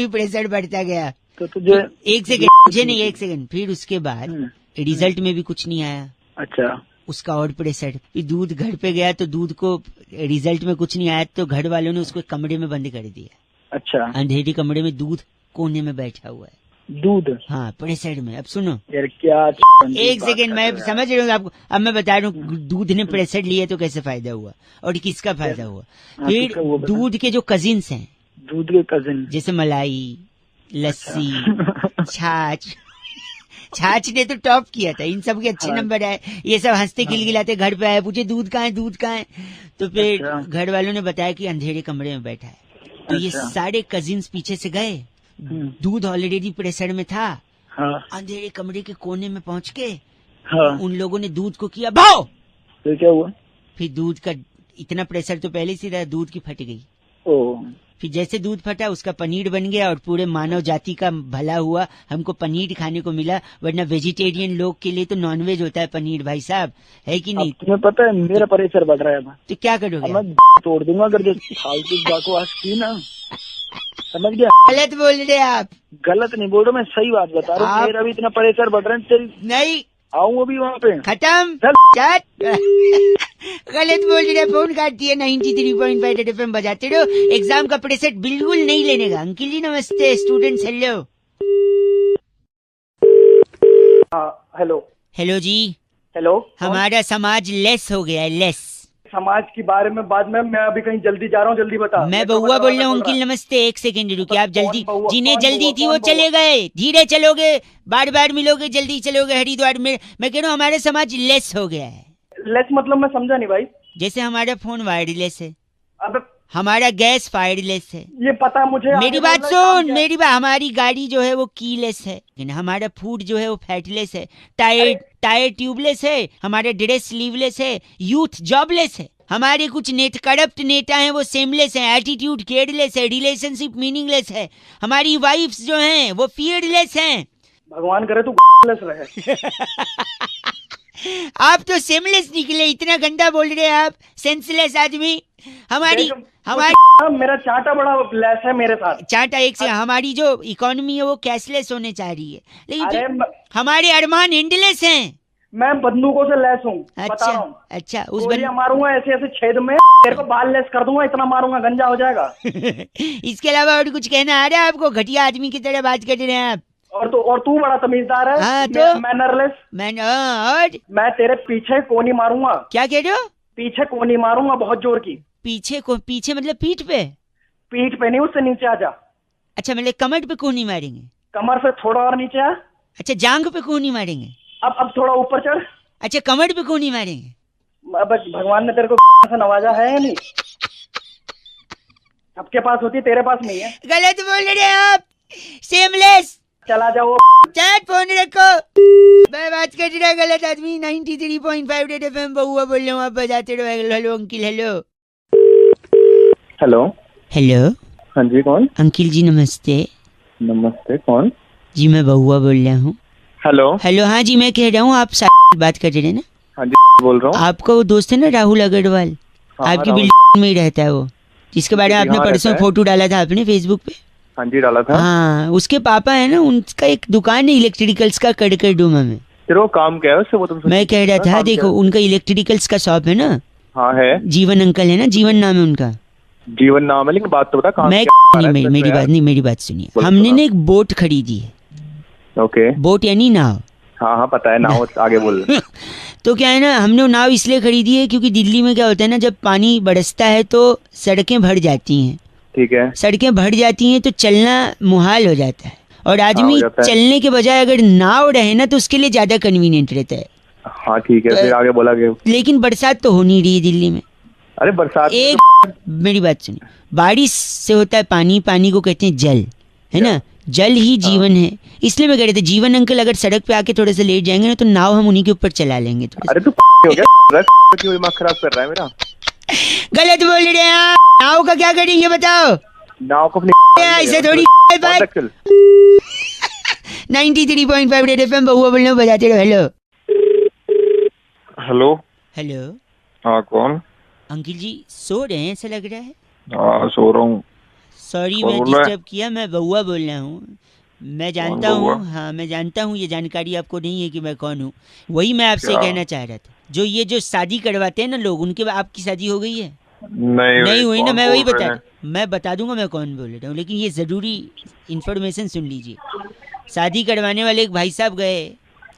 प्रेशर बढ़ता गया। तो तुझे 1 सेकेंड, मुझे नहीं 1 सेकेंड। फिर उसके बाद रिजल्ट में भी कुछ नहीं आया। अच्छा। उसका और प्रेशर। फिर दूध घर पे गया तो दूध को रिजल्ट में कुछ नहीं आया तो घर वालों ने उसको कमरे में बंद कर दिया। अच्छा। अंधेरी कमरे में दूध कोने में बैठा हुआ है। दूध? हाँ प्रेशर में। अब सुनो यार क्या 1 सेकेंड, मैं समझ रहा हूँ आपको। अब मैं बता रहा हूँ दूध ने प्रेशर लिया तो कैसे फायदा हुआ और किसका फायदा हुआ। फिर दूध के जो कजिन्स हैं, दूध के कजिन जैसे मलाई, लस्सी, छाछ ने तो टॉप किया था, इन सब के अच्छे नंबर आए। ये सब हंसते खिलखिलाते घर पे आए, पूछे दूध कहाँ है। तो फिर घर वालों ने बताया कि अंधेरे कमरे में बैठा है। तो ये सारे कजिन्स पीछे से गए, दूध ऑलरेडी प्रेशर में था। अंधेरे कमरे के कोने में पहुंच के उन लोगों ने दूध को किया भाव। तो क्या हुआ? फिर दूध का इतना प्रेशर तो पहले से था, दूध की फट गई। फिर जैसे दूध फटा उसका पनीर बन गया और पूरे मानव जाति का भला हुआ। हमको पनीर खाने को मिला, वरना वेजिटेरियन लोग के लिए तो नॉनवेज होता है पनीर भाई साहब, है कि नहीं? तुम्हें पता है मेरा प्रेशर बढ़ रहा है। तो क्या करोगे? मैं तोड़ दूंगा अगर जो फालतू बकवास की ना, समझ गया? गलत बोल रहे आप। गलत नहीं बोल रहा, मैं सही बात बता रहा हूँ। मेरा भी इतना प्रेशर बढ़ रहा है। तेरी नहीं आऊँ अभी वहाँ पे। खत्म। गलत बोल रहे, फोन काटती है। 93.5 रेड एफएम बजाते रहो। एग्जाम का प्रेशर बिल्कुल नहीं लेने का। अंकिल जी नमस्ते, स्टूडेंट्स हेलो। हेलो। हेलो जी। हेलो। हमारा समाज लेस हो गया है, लेस। समाज के बारे में बाद में, मैं अभी कहीं जल्दी जा रहा हूँ, जल्दी बता। मैं बहुआ बोल रहा हूँ। अंकिल नमस्ते, 1 सेकेंड रुकिए आप। जल्दी जिन्हें जल्दी थी वो चले गए, धीरे चलोगे, बार बार मिलोगे, जल्दी चलोगे हरिद्वार में। मैं कह रहा हूँ हमारा समाज लेस हो गया है। लेस मतलब मैं समझा नहीं भाई। जैसे हमारा फोन वायरलेस है, अब हमारा गैस फायरलेस है। ये पता मुझे। मेरी बात सुन, मेरी बात। हमारी गाड़ी जो है वो कीलेस है, लेकिन हमारा फूड जो है वो फैटलेस है। टायर ट्यूबलेस है, हमारा ड्रेस स्लीवलेस है, यूथ जॉबलेस है। हमारे कुछ करप्ट नेता हैं वो सेमलेस हैं, एटीट्यूड केयरलेस है, रिलेशनशिप मीनिंगलेस है। हमारी वाइफ्स जो हैं वो फियरलेस हैं। भगवान करे तू लेस रहे। आप तो सेमलेस निकले, इतना गंदा बोल रहे हैं आप, सेंसलेस आदमी। हमारी मेरा चाटा बड़ा लेस है मेरे साथ। चाटा एक से हमारी जो इकोनॉमी है वो कैशलेस होने चाह रही है, लेकिन हमारे अरमान एंडलेस हैं। मैं बंदूकों से लैस हूँ, बता रहा हूँ। अच्छा गोलियां मारूंगा ऐसे ऐसे छेद में, तेरे को बाल लेस कर दूंगा, इतना मारूंगा गंजा हो जाएगा। इसके अलावा और कुछ कहना आ रहा है आपको? घटिया आदमी की तरह बात कर रहे हैं आप। और तू बड़ा तमीजदार है। हाँ, तो मैनरलेस। और मैं तेरे पीछे कोनी मारूंगा। क्या कह रहे हो? पीछे कोनी मारूंगा बहुत जोर की। पीछे मतलब पीठ पे? पीठ पे नहीं, उससे नीचे आ जा। अच्छा, मतलब कमर पे कोनी मारेंगे? कमर से थोड़ा और नीचे आ। अच्छा, जांग पे कोनी मारेंगे? अब थोड़ा ऊपर चढ़। अच्छा, कमर पे कोनी मारेंगे? अब भगवान ने तेरे को से नवाजा है या नहीं? सबके पास होती, तेरे पास नहीं है। गलत बोल रहे हैं आप, सेमलेस। चला जाओ। चल फोन रखो, मैं बात कर रहा गलत आदमी। 93.5 रेड एफएम बहुआ बोल रहा हूँ, आप बजाते रहो। Hello uncle. Hello hello. Hello. हाँ जी, कौन? अंकिल जी नमस्ते। नमस्ते, कौन? जी मैं बहुआ बोल रहा हूँ। हेलो। हेलो, हाँ जी मैं कह रहा हूँ, आप बात कर रहे हैं ना? हाँ जी बोल रहा हूँ। आपका वो दोस्त है ना राहुल अग्रवाल, आपकी बिल्डिंग में ही रहता है वो, जिसके बारे में आपने परसों फोटो डाला था आपने फेसबुक पे? हाँ जी डाला था। हाँ, उसके पापा है ना, उनका एक दुकान है इलेक्ट्रिकल्स का कड़कर डूमा में। फिर वो काम क्या है उससे? वो तो मैं कह रहा था, देखो उनका इलेक्ट्रिकल्स का शॉप है ना। हाँ है। जीवन अंकल है ना, जीवन नाम है उनका। जीवन नाम है, लेकिन बात तो बता काम मैं क्या? मेरी बात सुनिए। हमने ना एक बोट खरीदी है। ओके। बोट यानी नाव। हाँ पता है नाव, आगे बोल। तो क्या है ना, हमने नाव इसलिए खरीदी है क्योंकि दिल्ली में क्या होता है ना, जब पानी बरसता है तो सड़कें भर जाती हैं। ठीक है। सड़कें भर जाती हैं तो चलना मुहाल हो जाता है, और आदमी चलने के बजाय अगर नाव रहे ना तो उसके लिए ज्यादा कन्वीनियंट रहता है। हाँ ठीक है, फिर आगे बोला गया। लेकिन बरसात तो हो नहीं रही है दिल्ली में। अरे बरसात मेरी बात सुनिए, बारिश से होता है पानी, पानी को कहते हैं जल, है ना? जल ही जीवन है। इसलिए मैं कह रहे थे, जीवन अंकल अगर सड़क पे आके थोड़े से लेट जाएंगे ना तो नाव हम उन्हीं के ऊपर चला लेंगे। अरे तू हो गया? क्यों दिमाग खराब कर रहा है मेरा? गलत बोल रहे हैं। नाव का क्या करेंगे बताओ? नाव को अपनी ऐसे थोड़ी 93.5 रेड एफएम बहुआ बोल रहा हूँ, बजाते रहो। Hello hello. हेलो। हाँ कौन? अंकिल जी सो रहे हैं ऐसा लग रहा है। हाँ सो रहा हूँ। सॉरी मैं डिस्टर्ब किया, मैं बहुआ बोल रहा हूँ। मैं जानता हूँ, हाँ मैं जानता हूँ, ये जानकारी आपको नहीं है कि मैं कौन हूँ। वही मैं आपसे कहना चाह रहा था, जो शादी करवाते हैं ना लोग, उनके आपकी शादी हो गई है? नहीं हुई ना, मैं वही मैं बता दूंगा मैं कौन बोल रहा हूँ, लेकिन ये ज़रूरी इन्फॉर्मेशन सुन लीजिए। शादी करवाने वाले एक भाई साहब गए,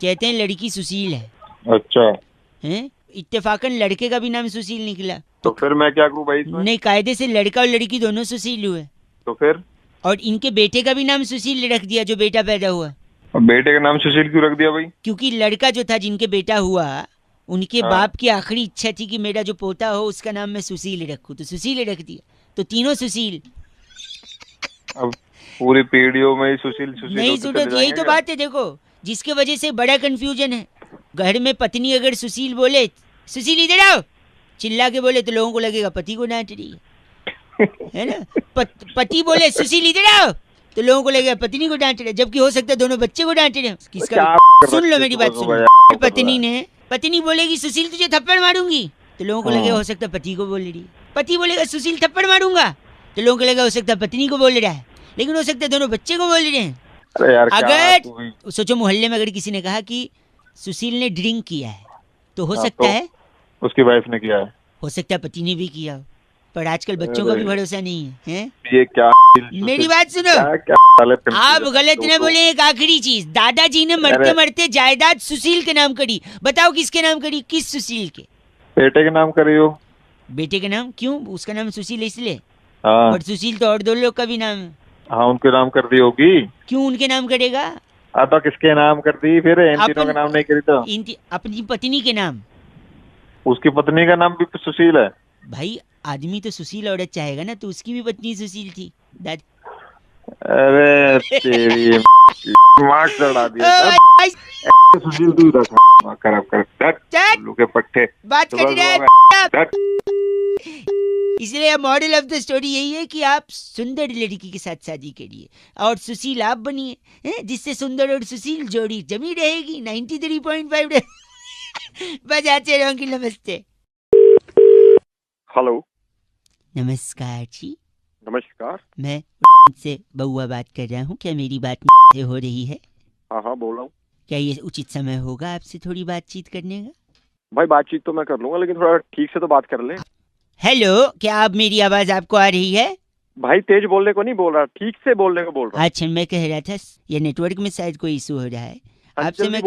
कहते हैं लड़की सुशील है। अच्छा हैं? इत्तेफाकन लड़के का भी नाम सुशील निकला। तो फिर मैं क्या करूँ भाई इसमें? नहीं, कायदे से लड़का और लड़की दोनों सुशील हुए। तो फिर? और इनके बेटे का भी नाम सुशील रख दिया, जो बेटा पैदा हुआ। बेटे का नाम सुशील क्यों रख दिया भाई? क्योंकि लड़का जो था, जिनके बेटा हुआ, उनके बाप की आखिरी इच्छा थी कि मेरा जो पोता हो उसका नाम मैं सुशील रखूं, तो सुशील रख दिया, तो तीनों सुशील। अब पूरी पीढ़ियों में सुशील नहीं सुनो, यही तो बात है। देखो, जिसके वजह से बड़ा कंफ्यूजन है। घर में पत्नी अगर सुशील बोले, सुशील इधर आओ, चिल्ला के बोले, तो लोगों को लगेगा पति को डांट रही है ना? पति बोले सुशील इधर आओ, तो लोगों को लगेगा पत्नी को डांट रहे, जबकि हो सकता है दोनों बच्चे को डांट रहे हैं। किसका? सुन लो मेरी बात, सुनो। पत्नी बोलेगी सुशील तुझे थप्पड़ मारूंगी, तो लोगों को लगेगा हो सकता है पति को बोल रही है। पति बोलेगा सुशील थप्पड़ मारूंगा, तो लोगों को लगेगा हो सकता है पत्नी को बोल रहा है, लेकिन हो सकता है दोनों बच्चे को बोल रहे हैं। अरे यार, अगर सोचो मोहल्ले में अगर किसी ने कहा कि सुशील ने ड्रिंक किया है, तो हो सकता है उसकी वाइफ ने किया है, हो सकता है पति ने भी किया हो, पर आजकल बच्चों का भी भरोसा नहीं है, हैं? ये क्या? मेरी बात सुनो, आप गलत न बोले। एक आखिरी चीज, दादाजी ने मरते मरते जायदाद सुशील के नाम करी। बताओ किसके नाम करी? किस सुशील के? बेटे के नाम करी हो। बेटे के नाम क्यों? उसका नाम सुशील इसलिए। हाँ। और सुशील तो और दो लोग का भी नाम है। हाँ उनके नाम कर दी होगी। क्यों उनके नाम करेगा? तो किसके नाम कर दी फिर? इन तीनों का नाम नहीं करी तो? अपनी पत्नी के नाम। उसकी पत्नी का नाम भी सुशील है भाई। आदमी तो सुशील औरत चाहेगा ना, तो उसकी भी पत्नी सुशील थी। अरे तेरी दिमाग चढ़ा दिया। सुशील तू रखा खराब कर के पट्टे बात कर। इसलिए मॉडल ऑफ द स्टोरी यही है कि आप सुंदर लड़की के साथ शादी करिए और सुशील आप बनिए, जिससे सुंदर और सुशील जोड़ी जमी रहेगी। 93.5 बजाते रहोगे। नमस्ते। हेलो। नमस्कार जी। नमस्कार। मैं से बहुआ बात कर रहा हूँ। क्या मेरी बात से हो रही है? हाँ हाँ बोल रहा हूँ। क्या ये उचित समय होगा आपसे थोड़ी बातचीत करने का? भाई बातचीत तो मैं कर लूंगा, लेकिन थोड़ा ठीक से तो बात कर ले। हेलो, क्या आप मेरी आवाज आपको आ रही है? भाई तेज बोलने को नहीं बोल रहा, ठीक से बोलने को बोल रहा। अच्छा, मैं कह रहा था ये नेटवर्क में शायद कोई इशू हो रहा है आपसे। मैं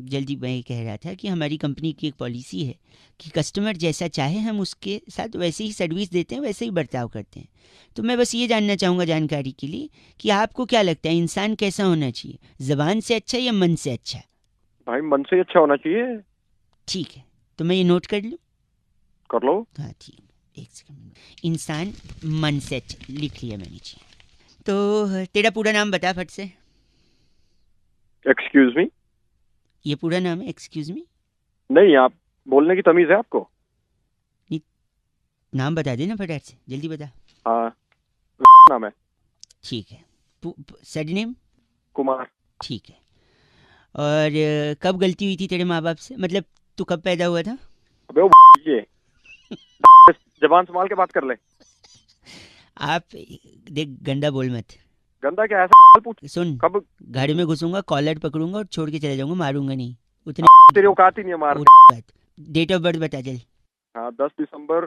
जल्दी मैं कह रहा था कि हमारी कंपनी की एक पॉलिसी है कि कस्टमर जैसा चाहे हम उसके साथ वैसे ही सर्विस देते हैं, वैसे ही बर्ताव करते हैं। तो मैं बस ये जानना चाहूँगा जानकारी के लिए कि आपको क्या लगता है इंसान कैसा होना चाहिए, जबान से अच्छा या मन से अच्छा? भाई मन से अच्छा होना चाहिए। ठीक है, तो मैं ये नोट कर लूँ? कर लो। हाँ ठीक, एक सेकंड। इंसान मन से अच्छा, लिख लिया मैंने जी। तो तेरा पूरा नाम बता फट से। Excuse me? ये पूरा नाम है एक्सक्यूज मी? नहीं, आप बोलने की तमीज है आपको? नाम बता देना फटाफट से, जल्दी बता। हाँ नाम है। ठीक है। सरनेम? कुमार। ठीक है। और कब गलती हुई थी तेरे माँ बाप से, मतलब तू कब पैदा हुआ था? अबे वो ये जबान संभाल के बात कर ले। आप देख, गंदा बोल मत। गंदा क्या है? पूछ। सुन, कब घर में घुसूंगा, कॉलर पकड़ूंगा और छोड़ के चले जाऊंगा, मारूंगा नहीं। उतने तेरी औकात ही नहीं है मारने। डेट ऑफ बर्थ बता चल। हाँ 10 दिसंबर।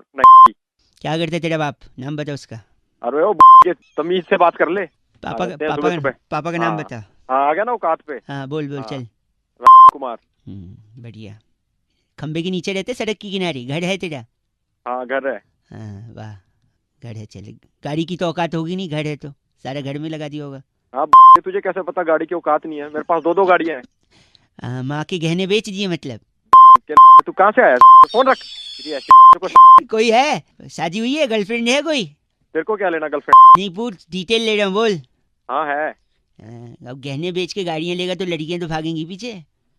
क्या करता है तेरा बाप, नाम बता उसका। अरे वो ये तमीज से बात कर ले। पापा का नाम बता। हाँ आ गया ना औकात पे। हाँ बोल चल। कुमार। बढ़िया। खंबे के नीचे रहते, सड़क की किनारे घर है तेरा? हाँ घर है। हाँ वाह, घर है। चल, गाड़ी की तो औकात होगी नहीं, घर है तो सारा घर में लगा दिया होगा। हाँ तुझे कैसे पता गाड़ी की औकात नहीं है? मेरे पास 2 गाड़ियां हैं। माँ के गहने बेच दिए मतलब? तू कहाँ से आया? फोन रख। कोई है, शादी हुई है, गर्लफ्रेंड है कोई? तेरे को क्या लेना गर्लफ्रेंड? नहीं पूछ, डिटेल ले रहा हूँ, बोल। हाँ है। अब गहने बेच के गाड़ियाँ लेगा तो लड़कियाँ तो भागेंगी पीछे।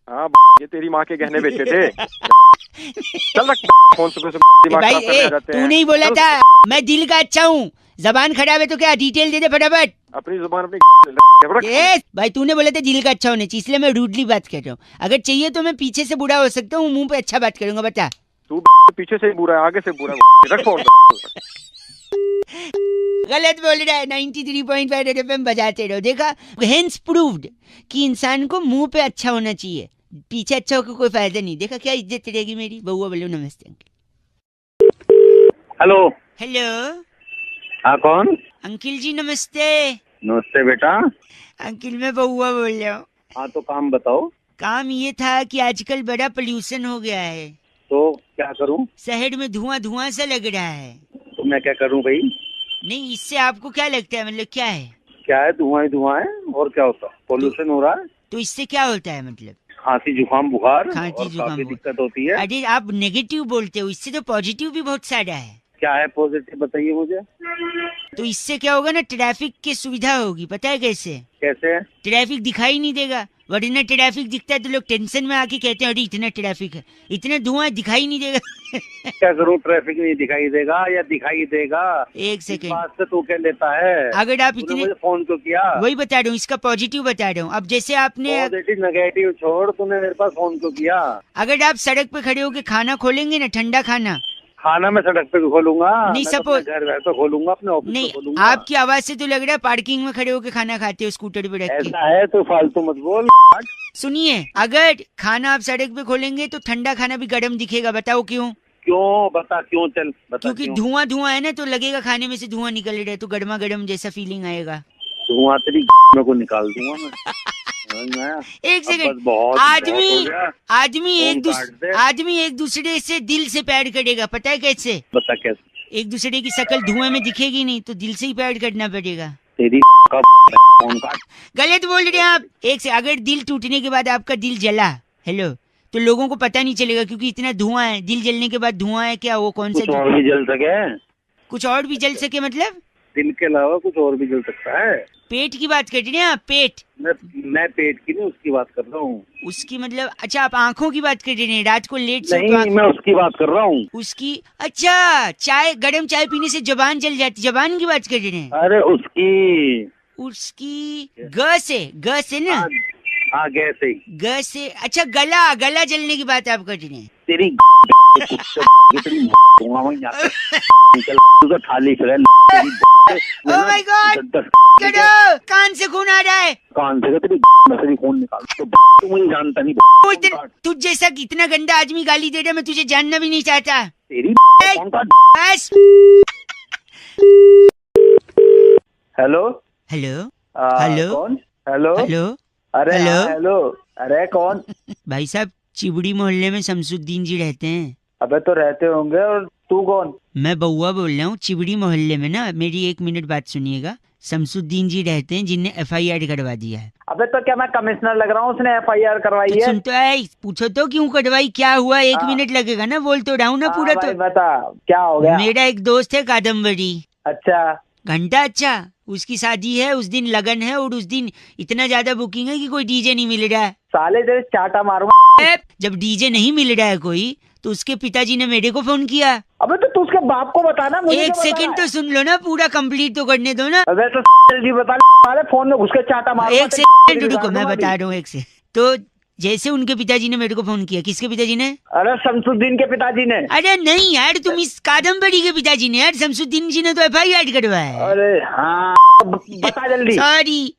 हाँ ये तेरी माँ के गहने बेचे थे। चल रख फोन। सुबह भाई तू नहीं बोला था मैं दिल का अच्छा हूँ, जबान खराब है तो क्या, डिटेल दे दे फटाफट। अपनी जुबान अपनी। भाई तूने बोला था दिल का अच्छा होने चाहिए, इसलिए मैं रूडली बात कर रहा हूँ। अगर चाहिए तो मैं पीछे से बुरा हो सकता हूँ, मुंह पे अच्छा बात करूंगा। बता। तू पीछे से बुरा है, आगे से बुरा। रख फोन। गलत बोल रहा है। 93.5 रेड एफएम बजाते रहो। देखा, हेंस प्रूव्ड कि इंसान को मुंह पे अच्छा होना चाहिए, पीछे अच्छा होकर कोई फायदा नहीं। देखा क्या इज्जत रहेगी मेरी। बउआ बोलो नमस्ते अंकल। हेलो। हेलो। हाँ कौन? अंकिल जी नमस्ते। नमस्ते बेटा। अंकिल मैं बउआ बोल रहा हूँ। हाँ तो काम बताओ। काम ये था कि आजकल बड़ा पोल्यूशन हो गया है, तो क्या करूँ? शहर में धुआं सा लग रहा है। तो मैं क्या करूँ भाई? नहीं, इससे आपको क्या लगता है, मतलब क्या है? क्या है, धुआं ही धुआं है, और क्या होता है? पोल्यूशन हो रहा है। तो इससे क्या होता है, मतलब? खांसी जुकाम बुखार, खांसी जुकाम काफी दिक्कत होती है। अरे आप नेगेटिव बोलते हो, इससे तो पॉजिटिव भी बहुत सारा है। क्या है पॉजिटिव, बताइए मुझे। तो इससे क्या होगा ना, ट्रैफिक की सुविधा होगी। पता है कैसे? कैसे? ट्रैफिक दिखाई नहीं देगा, वरना ट्रैफिक दिखता है तो लोग टेंशन में आके कहते हैं अरे इतना ट्रैफिक है, इतना धुआं दिखाई नहीं देगा। क्या करूं, ट्रैफिक नहीं दिखाई देगा या दिखाई देगा? एक सेकंड, बात से तू क्या लेता है? अगर आप इतने मुझे फोन क्यों किया? वही बता रहा हूँ, इसका पॉजिटिव बता रहा हूँ। अब जैसे आपने नेगेटिव छोड़, तूने मेरे पास फोन क्यों किया? अगर आप सड़क पे खड़े होके खाना खोलेंगे ना, ठंडा खाना मैं सड़क पे खोलूंगा नहीं, सपोज घर पे खोलूंगा, अपने ऑफिस नहीं, पे खोलूंगा। आपकी आवाज से तो लग रहा है पार्किंग में खड़े होके खाना खाते हो स्कूटर पे रख के। ऐसा है तो फालतू मत बोल। सुनिए, अगर खाना आप सड़क पे खोलेंगे तो ठंडा खाना भी गर्म दिखेगा। बताओ क्यों? क्यों बता, क्यों चल बता। क्योंकि धुआं है ना, तो लगेगा खाने में से धुआं निकल रहा है, तो गर्मा गर्म जैसा फीलिंग आएगा। धुआं तेरी में को निकाल दूंगा मैं। एक सेकंड, आदमी एक दूसरे से दिल से प्यार करेगा। पता है कैसे? बता कैसे? एक दूसरे की शक्ल धुएं में दिखेगी नहीं, तो दिल से ही प्यार करना पड़ेगा। तेरी गलत बोल रहे हैं आप। एक से अगर दिल टूटने के बाद आपका दिल जला, हेलो, तो लोगों को पता नहीं चलेगा, क्योंकि इतना धुआं है। दिल जलने के बाद धुआं है क्या, वो कौन सा? कुछ और भी जल सके? कुछ और भी जल सके मतलब? दिल के अलावा कुछ और भी जल सकता है। पेट की बात कर रहे हैं आप? पेट? मैं पेट की नहीं, उसकी बात कर रहा हूँ। उसकी मतलब? अच्छा, आप आंखों की बात कर रहे हैं, रात को लेट से? नहीं, मैं उसकी बात कर रहा हूँ। उसकी? अच्छा, चाय, गरम चाय पीने से जबान जल जाती, जबान की बात कर रहे हैं? अरे उसकी ग से ना? हाँ, ग से। अच्छा, गला जलने की बात आप कर रहे हैं? तेरी कितनी दूंगा मैं यहाँ निकल तू तो थाली फिर ओह माय गॉड, कान से खून आ रहा है। कान से तेरी नसरी खून निकाल तो तू मुझे जानता नहीं। तुझ जैसा कितना गंदा आदमी गाली दे रहा, मैं तुझे जानना भी नहीं चाहता। तेरी कौन सा बस। हेलो हेलो हेलो कौन? हेलो हेलो अरे हेलो? हाँ, हेलो अरे कौन? भाई साहब, चिबड़ी मोहल्ले में शमसुद्दीन जी रहते हैं। अबे तो रहते होंगे, और तू कौन? मैं बउआ बोल रहा हूँ। चिबड़ी मोहल्ले में ना, मेरी 1 मिनट बात सुनिएगा। शमसुद्दीन जी रहते हैं जिनने FIR करवा दिया है। अबे तो क्या मैं कमिश्नर लग रहा हूँ? उसने FIR करवाई है। सुन तो है, पूछो तो क्यों कटवाई, क्या हुआ? 1 मिनट लगेगा ना, बोल तो रहा हूँ ना पूरा। भाई तो बता क्या हो गया? मेरा एक दोस्त है कादम्बरी। अच्छा घंटा अच्छा, उसकी शादी है, उस दिन लगन है, और उस दिन इतना ज्यादा बुकिंग है कि कोई डीजे नहीं मिल रहा है। साले तेरे चाटा मारूंगा। जब डीजे नहीं मिल रहा है कोई, तो उसके पिताजी ने मेरे को फोन किया। अबे तो तू उसके बाप को बताना, मुझे एक क्यों बता सेकंड रहा तो है? सुन लो ना, पूरा कंप्लीट तो करने दो ना। अबे तो जल्दी बता, साले फोन में घुस के चाटा मारूंगा। एक सेकंड रुको, मैं बता रहा हूँ। एक से तो जैसे उनके पिताजी ने मेरे को फोन किया। किसके पिताजी ने? अरे शमसुद्दीन के पिताजी ने। अरे नहीं यार, तुम इस कादम्बरी के पिताजी ने। यार शमसुद्दीन जी ने तो FIR करवाया है। अरे हाँ बता जल्दी। सॉरी।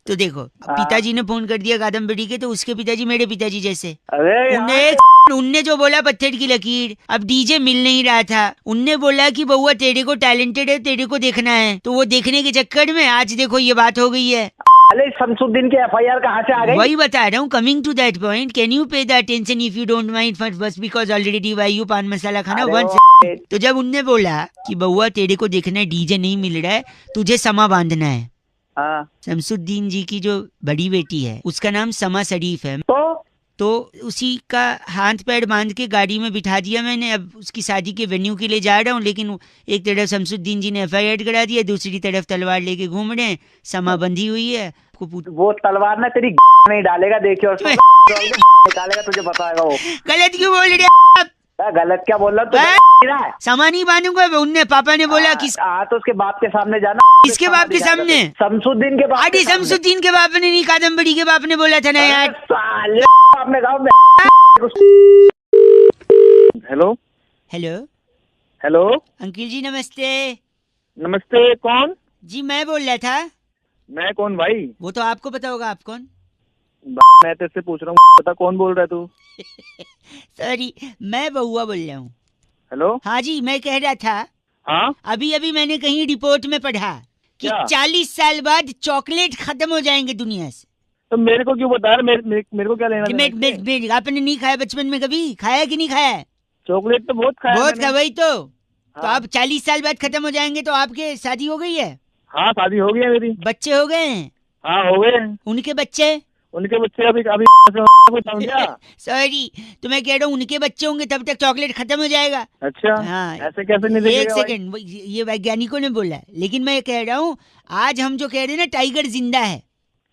तो देखो, पिताजी ने फोन कर दिया कादम्बरी के, तो उसके पिताजी मेरे पिताजी जैसे। अरे उनने जो बोला पत्थर की लकीर। अब डीजे मिल नहीं रहा था, उनने बोला कि बउआ तेरे को टैलेंटेड है, तेरे को देखना है। तो वो देखने के चक्कर में आज देखो ये बात हो गई है। अरे शमसुद्दीन के FIR कहाँ से आ गई? वही बता रहा हूँ, coming to that point. Can you pay the attention if you don't mind for बस because already why you paan masala खाना वन। तो जब उनने बोला कि बउआ तेरे को देखना है, डीजे नहीं मिल रहा है, तुझे समा बांधना है। हाँ शमसुद्दीन जी की जो बड़ी बेटी है, उसका नाम समा शरीफ है। तो उसी का हाथ पैर बांध के गाड़ी में बिठा दिया मैंने। अब उसकी शादी के वेन्यू के लिए जा रहा हूँ, लेकिन एक तरफ शमसुद्दीन जी ने FIR करा दिया, दूसरी तरफ तलवार लेके घूम रहे हैं, समा बंधी हुई है। वो तलवार ना तेरी नहीं डालेगा, देखियो निकालेगा, तुझे बताएगा वो। गलत क्यों बोल रहे आप? गलत क्या बोल रहा तू? समा नहीं बांधूंगा। उनने पापा ने बोला कि तो उसके बाप के सामने जाना। किसके बाप के सामने? शमसुद्दीन के बाप। अरे शमसुद्दीन के बाप ने नहीं, कादम्बरी के बाप ने बोला था ना यार। साले आपने कहा। हेलो हेलो हेलो अंकिल जी, नमस्ते। नमस्ते, कौन? जी मैं बोल रहा था। मैं कौन भाई? वो तो आपको पता होगा, आप कौन? मैं तेरे से पूछ रहा हूँ, पता कौन बोल रहा है तू? सॉरी, मैं बउआ बोल रहा हूँ। हेलो हाँ जी, मैं कह रहा था, हाँ अभी अभी मैंने कहीं रिपोर्ट में पढ़ा कि क्या? 40 साल बाद चॉकलेट खत्म हो जाएंगे दुनिया से। तो मेरे को क्यों बता रहा? मेरे को क्या लेना देना? आपने नहीं खाया बचपन में? कभी खाया कि नहीं खाया? चॉकलेट तो बहुत खाया बहुत मैंने। खा, वही तो। तो हाँ। अब 40 साल बाद खत्म हो जाएंगे, तो आपके शादी हो गई है? हाँ शादी हो गई है मेरी। बच्चे हो गए हैं? हाँ हो गए हैं। उनके बच्चे? उनके बच्चे अभी अभी समझा? सॉरी, तो मैं कह रहा हूँ उनके बच्चे होंगे तब तक चॉकलेट खत्म हो जाएगा। अच्छा हाँ। ऐसे कैसे नहीं एक देखेगा भाई? सेकंड, ये वैज्ञानिकों ने बोला है, लेकिन मैं कह रहा हूँ आज हम जो कह रहे हैं ना, टाइगर जिंदा है।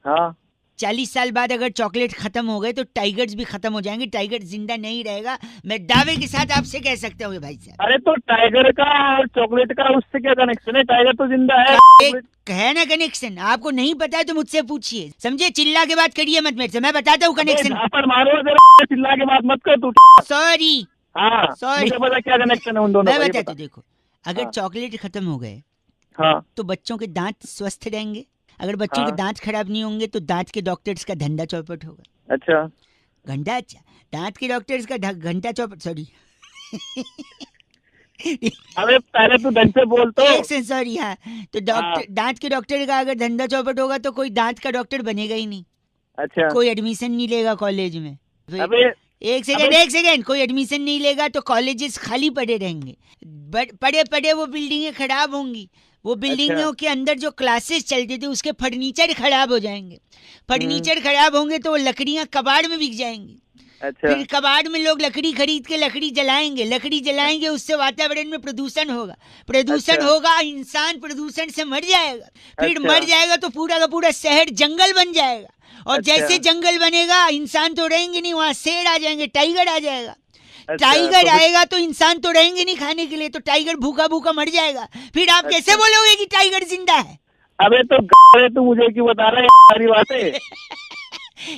हाँ 40 साल बाद अगर चॉकलेट खत्म हो गए तो टाइगर्स भी खत्म हो जाएंगे, टाइगर जिंदा नहीं रहेगा। मैं दावे के साथ आपसे कह सकता हूँ भाई साहब। अरे तो टाइगर का और चॉकलेट का उससे क्या कनेक्शन है? टाइगर तो जिंदा है। एक है ना कनेक्शन, आपको नहीं पता है तो मुझसे पूछिए, समझे? चिल्ला के बात करिए मत मेरे से, मैं बताता हूँ कनेक्शन। पर मारो जरा, चिल्ला के बात मत कर तू। सॉरी हाँ सॉरी, मुझे पता क्या कनेक्शन है उन दोनों मैं का, ये बताता बता। हूँ। देखो, अगर हाँ। चॉकलेट खत्म हो गए हाँ तो बच्चों के दांत स्वस्थ रहेंगे। अगर बच्चों के हाँ। दांत खराब नहीं होंगे तो दांत के डॉक्टर्स का धंधा चौपट होगा। अच्छा घंटा अच्छा, दांत के डॉक्टर्स का घंटा चौपट। सॉरी अबे पहले तू ढंग से बोल तो। एक से सॉरी। हाँ, तो डॉक्टर, दांत के डॉक्टर का अगर धंधा चौपट होगा तो कोई दांत का डॉक्टर बनेगा ही नहीं। अच्छा कोई एडमिशन नहीं लेगा कॉलेज में। अबे एक सेकंड, कोई एडमिशन नहीं लेगा तो कॉलेजेस खाली पड़े रहेंगे। पड़े पड़े वो बिल्डिंगें खराब होंगी। वो बिल्डिंगों के अंदर जो क्लासेस चलते थे उसके फर्नीचर खराब हो जाएंगे। फर्नीचर खराब होंगे तो वो लकड़ियां कबाड़ में बिक जाएंगी। अच्छा फिर कबाड़ में लोग लकड़ी खरीद के लकड़ी जलाएंगे, उससे वातावरण में प्रदूषण होगा। प्रदूषण होगा, इंसान प्रदूषण से मर जाएगा। फिर मर जाएगा तो पूरा का पूरा शहर जंगल बन जाएगा। और जैसे जंगल बनेगा, इंसान तो रहेंगे नहीं, वहाँ शेर आ जाएंगे, टाइगर आ जाएगा। टाइगर आएगा तो इंसान तो रहेंगे नहीं खाने के लिए, तो टाइगर भूखा भूखा मर जाएगा। फिर आप कैसे बोलोगे कि टाइगर जिंदा है? अबे तो तू मुझे क्यों बता रहा है सारी बातें?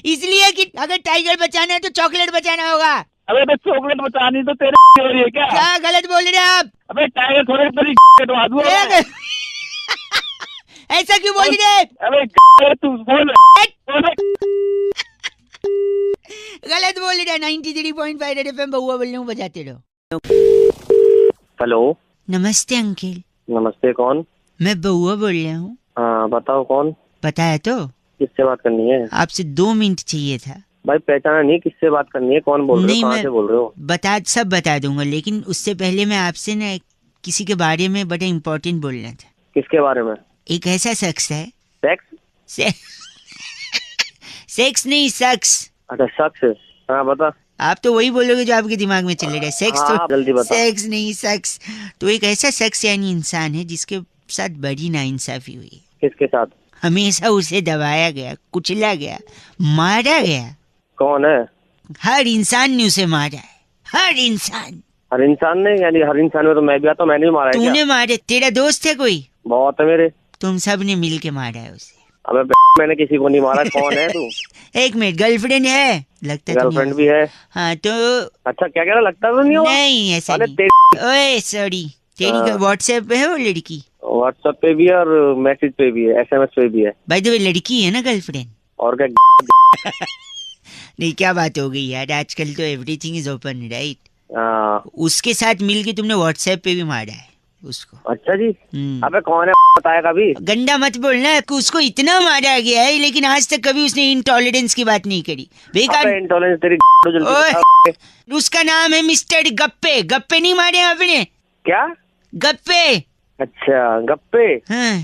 इसलिए कि अगर टाइगर बचाना है तो चॉकलेट बचाना होगा। अबे तो चॉकलेट बचानी तो तेरे हो रही है क्या? क्या गलत बोल रहे हैं आप? अबे टाइगर थोड़े तेरी कटवा दूँ। ऐसा क्यों बोल रहे हैं? अबे तू बोल गलत बोल रहे हैं। 93.5 रेड एफएम बउआ बोल रहा हूँ, बजाते रहो। हेलो, नमस्ते अंकिल। नमस्ते, कौन? मैं बउआ बोल रहा हूँ। हाँ बताओ कौन? पता है तो? किससे बात करनी है? आपसे 2 मिनट चाहिए था। भाई पहचाना नहीं, किससे बात करनी है, कौन बोल रहे हो, कहाँ से बोल रहे हो? सब बता दूंगा, लेकिन उससे पहले मैं आपसे ना किसी के बारे में बड़ा इम्पोर्टेंट बोलना था। किसके बारे में? एक ऐसा शख्स है। सेक्स? सेक्स नहीं, शख्स। अच्छा शख्स, हाँ बता। आप तो वही बोलोगे जो आपके दिमाग में चल रहा है। सेक्स हाँ, तो जल्दी बता। सेक्स नहीं, शख्स। तो एक ऐसा शख्स यानी इंसान है जिसके साथ बड़ी नाइंसाफी हुई। किसके साथ? हमेशा उसे दबाया गया, कुचला गया, मारा गया। कौन है? हर इंसान ने उसे मारा है, हर इंसान। हर इंसान ने? यानी हर इंसान में तो मैं भी आता हूँ, मैंने भी मारा है। तूने मारे? तेरा दोस्त है कोई? बहुत है मेरे। तुम सब ने मिल के मारा है उसे। अबे मैंने किसी को नहीं मारा। कौन है तू? एक मिनट, गर्लफ्रेंड है लगता है? गर्लफ्रेंड भी है। हाँ तो अच्छा क्या कह रहा, लगता तो नहीं होगा? नहीं ऐसा अरे नहीं। ओए सॉरी, तेरी व्हाट्सएप पे है वो लड़की? व्हाट्सएप पे भी है और मैसेज पे भी है, SMS पे भी है। भाई तो लड़की है ना गर्लफ्रेंड? और क्या? नहीं क्या बात हो गई यार, आजकल तो एवरीथिंग इज ओपन राइट। उसके साथ मिलके तुमने व्हाट्सएप पे भी मारा है उसको? अच्छा जी। अबे कौन है बताएगा अभी? गंदा मत बोलना। उसको इतना मारा गया है लेकिन आज तक कभी उसने इंटॉलरेंस की बात नहीं करी। बेकार इंटॉलरेंस तेरी जल्दी। उसका नाम है मिस्टर गप्पे। गप्पे नहीं मारे आपने? क्या गप्पे? अच्छा गप्पे। हाँ।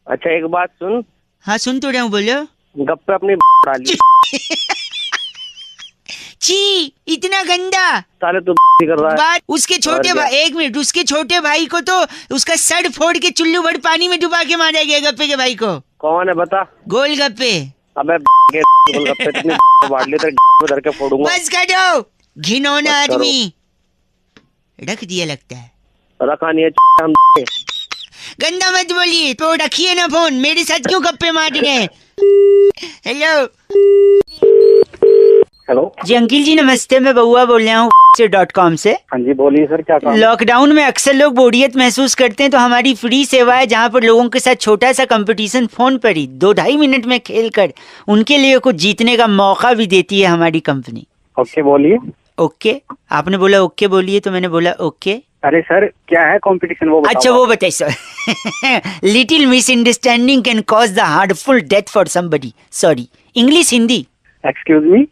अच्छा एक बात सुन। हाँ सुन तो रहा हूँ, बोलो। गप्पे अपनी डाली। छी, इतना गंदा। साले तू कर रहा है। बात उसके छोटे भाई, एक मिनट, उसके छोटे भाई को तो उसका सर फोड़ के चुल्लू भर पानी में डुबा के मारा गया गप्पे के भाई को। कौन है बता? गोलगप्पे। अबे गोलगप्पे धर के फोड़ूंगा। बस करो, घिनौना आदमी। रख दिया लगता है। रखा नहीं है हम। गंदा मत बोलिए तो रखिए ना फोन। मेरे साथ क्यों गप्पे मार रहे हैं? हेलो हेलो जी अंकिल जी नमस्ते, मैं बउआ बोल रहा हूँ .com से। हाँ जी बोलिए सर, क्या काम? लॉकडाउन में अक्सर लोग बोरियत महसूस करते हैं, तो हमारी फ्री सेवा है जहाँ पर लोगों के साथ छोटा सा कंपटीशन फोन पर ही 2-2.5 मिनट में खेल कर उनके लिए कुछ जीतने का मौका भी देती है हमारी कंपनी। ओके बोलिए। ओके? आपने बोला ओके बोलिए तो मैंने बोला ओके। अरे सर क्या है कंपटीशन वो बताओ। अच्छा वो बताइए sir. Little misunderstanding can cause the heartful death for somebody. Sorry, English Hindi? Excuse me,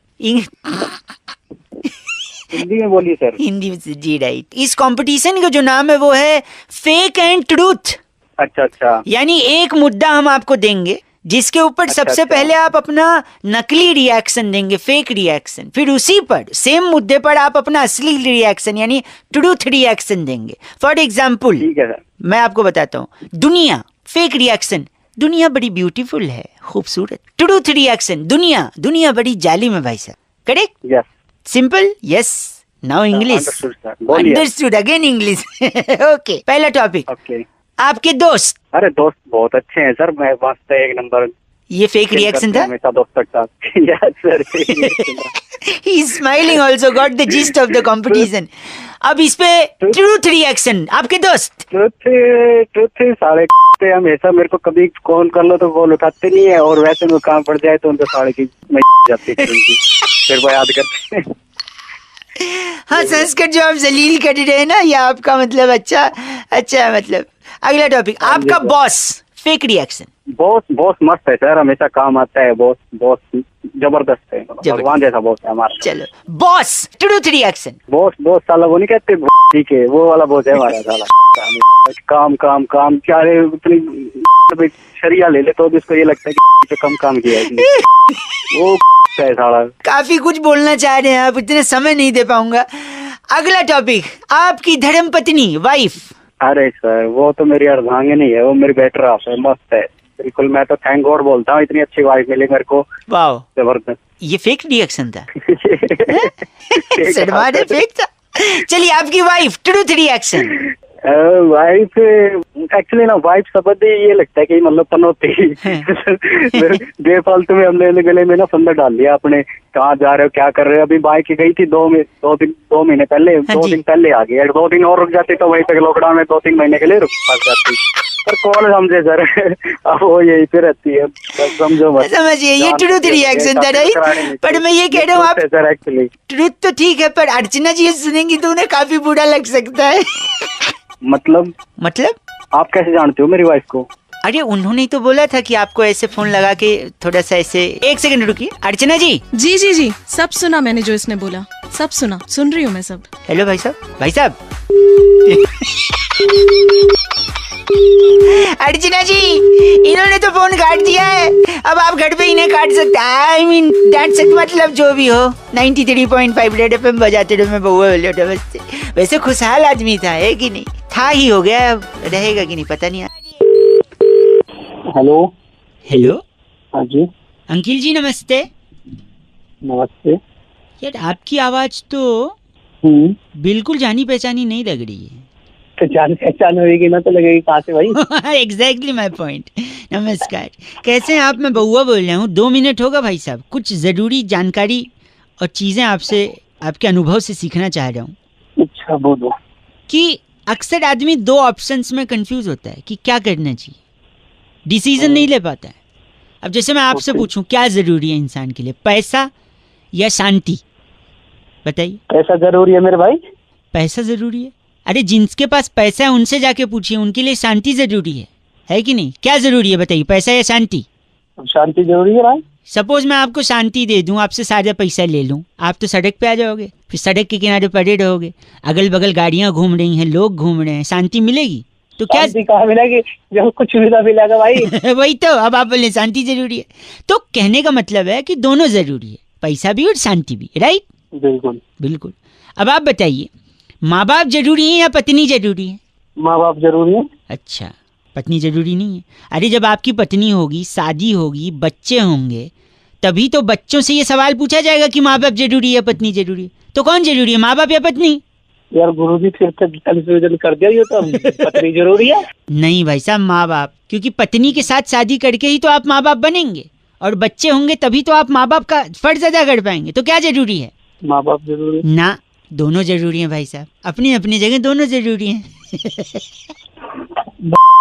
Hindi में बोलिए सर। हिंदी में जी राइट। इस कंपटीशन का जो नाम है वो है फेक एंड ट्रूथ। अच्छा अच्छा। यानी एक मुद्दा हम आपको देंगे जिसके ऊपर सबसे पहले आप अपना नकली रिएक्शन देंगे, फेक रिएक्शन, फिर उसी पर सेम मुद्दे पर आप अपना असली रिएक्शन यानी ट्रूथ रिएक्शन देंगे। फॉर एग्जाम्पल, ठीक है सर, मैं आपको बताता हूँ। दुनिया, फेक रिएक्शन, दुनिया बड़ी ब्यूटीफुल है, खूबसूरत। ट्रूथ रिएक्शन, दुनिया बड़ी जालिम है भाई साहब। Correct? Yes. Simple? Yes. Now English. Understood again English. Okay, पहला टॉपिक। ओके। आपके दोस्त। अरे दोस्त बहुत अच्छे हैं सर, मैं मस्त है, एक नंबर। ये फेक रिएक्शन था? हमेशा दोस्त के साथ। Yes sir. He is smiling also, got the gist of the competition. अब इस पे ट्रूथ रिएक्शन, आपके दोस्त। ट्रूथ साले हमेशा मेरे को कभी कॉल कर लो तो कॉल उठाते नहीं है, और वैसे में काम पड़ जाए तो उनको साले की जाती है फिर वो याद करते हैं। हाँ, संस्कृत जो आप जलील कर रहे हैं ना, ये आपका मतलब अच्छा मतलब। अगला टॉपिक, आपका बॉस, फेक रिएक्शन। बॉस मस्त है सर, हमेशा काम आता है। बॉस जबरदस्त है, भगवान जैसा बॉस है हमारा। चलो, बॉस ट्रूथ रिएक्शन। बॉस साला वो नहीं कहते, ठीक है वो वाला बॉस है हमारा साला। काम क्या रे, उतनी शरिया ले ले तो भी उसको ये लगता है कि कम काम किया है वो है साला। काफी कुछ बोलना चाह रहे हैं आप, इतने समय नहीं दे पाऊंगा। अगला टॉपिक, आपकी धर्म पत्नी, वाइफ। अरे सर वो तो मेरी अर्धांगिनी है, वो मेरी बेटर हाफ है, मस्त है बिल्कुल। मैं तो थैंक गॉड बोलता हूँ, इतनी अच्छी वाइफ मिली मेरे को। वाह जबरदस्त। ये फेक रिएक्शन था? फेक था। चलिए आपकी wife, truth reaction. Wife actually ना वाइफ शब्द ये लगता है कि मतलब पनौती बेफालतू में हमने गले में ना फंदा डाल लिया अपने, कहाँ जा रहे हो क्या कर रहे हो। अभी बाइक गई थी 2 महीने पहले, 2 दिन पहले आ गई, 2 दिन और रुक जाती तो वहीं तक लॉकडाउन में 2-3 महीने के लिए रुक पास जाती। पर कौन समझे सर, अब वो यही पे रहती है, समझो मत। समझिए, ये ट्रूथ रिएक्शन था राइट। पर मैं ये कह रहा हूँ आप सर एक्चुअली ट्रूथ तो ठीक है, पर अर्चना जी सुनेंगी तो उन्हें काफी बुरा लग सकता है। मतलब आप कैसे जानते हो मेरी वाइफ को? अरे उन्होंने तो बोला था कि आपको ऐसे फोन लगा के थोड़ा सा ऐसे। एक सेकंड रुकिए अर्चना जी। जी सब सुना मैंने, जो इसने बोला सब सुना, सुन रही हूँ मैं सब। हेलो भाई साहब अर्चना जी, इन्होंने तो फोन काट दिया है, अब आप घर पे इन्हें काट सकते। आई मीन दैट्स इट, मतलब जो भी हो 93.5 रेड एफएम बजाते रहो, मैं बउआ बोले। वैसे खुशहाल आदमी था, है कि नहीं? था ही, हो गया, अब रहेगा कि नहीं पता नहीं। हेलो। हाँ जी अंकिल जी नमस्ते। नमस्ते। यार आपकी आवाज तो बिल्कुल जानी पहचानी नहीं लग रही है। तो जान पहचान होगी ना तो लगेगी कहाँ से भाई। Exactly my point. नमस्कार, कैसे हैं आप? मैं बउआ बोल रहा हूँ। 2 मिनट होगा भाई साहब, कुछ जरूरी जानकारी और चीजें आपसे, आपके अनुभव से सीखना चाह रहा हूँ। अच्छा बोलो। कि अक्सर आदमी 2 ऑप्शंस में कंफ्यूज होता है कि क्या करना चाहिए, डिसीजन नहीं ले पाता है। अब जैसे मैं आपसे पूछूं क्या जरूरी है इंसान के लिए, पैसा या शांति? बताइए। पैसा जरूरी है मेरे भाई। पैसा जरूरी है? अरे जिनके पास पैसा है उनसे जाके पूछिए, उनके लिए शांति जरूरी है कि नहीं? क्या जरूरी है बताइए, पैसा या शांति? शांति जरूरी है भाई। सपोज मैं आपको शांति दे दूं, आपसे सारा पैसा ले लूं, आप तो सड़क पे आ जाओगे, फिर सड़क के किनारे पड़े रहोगे, अगल बगल गाड़ियां घूम रही हैं, लोग घूम रहे हैं, शांति मिलेगी? तो क्या कहाँ मिलेगी जब कुछ सुविधा मिलेगा भाई। वही तो, अब आप बोले शांति जरूरी है, तो कहने का मतलब है कि दोनों जरूरी है, पैसा भी और शांति भी, राइट? बिल्कुल। अब आप बताइए, माँ बाप जरूरी है या पत्नी जरूरी है? माँ बाप जरूरी है। अच्छा, पत्नी जरूरी नहीं है? अरे जब आपकी पत्नी होगी, शादी होगी, बच्चे होंगे, तभी तो बच्चों से ये सवाल पूछा जाएगा कि माँ बाप जरूरी है पत्नी जरूरी है। तो कौन जरूरी है, माँ बाप या पत्नी? यार गुरुजी फिर तक कंफ्यूजन कर दिया, ये तो पत्नी जरूरी है। नहीं भाई साहब, माँ बाप, क्योंकि पत्नी के साथ शादी करके ही तो आप माँ बाप बनेंगे, और बच्चे होंगे तभी तो आप माँ बाप का फर्ज अदा कर पाएंगे। तो क्या जरूरी है? माँ बाप जरूरी ना, दोनों जरूरी हैं भाई साहब, अपनी अपनी जगह दोनों जरूरी हैं।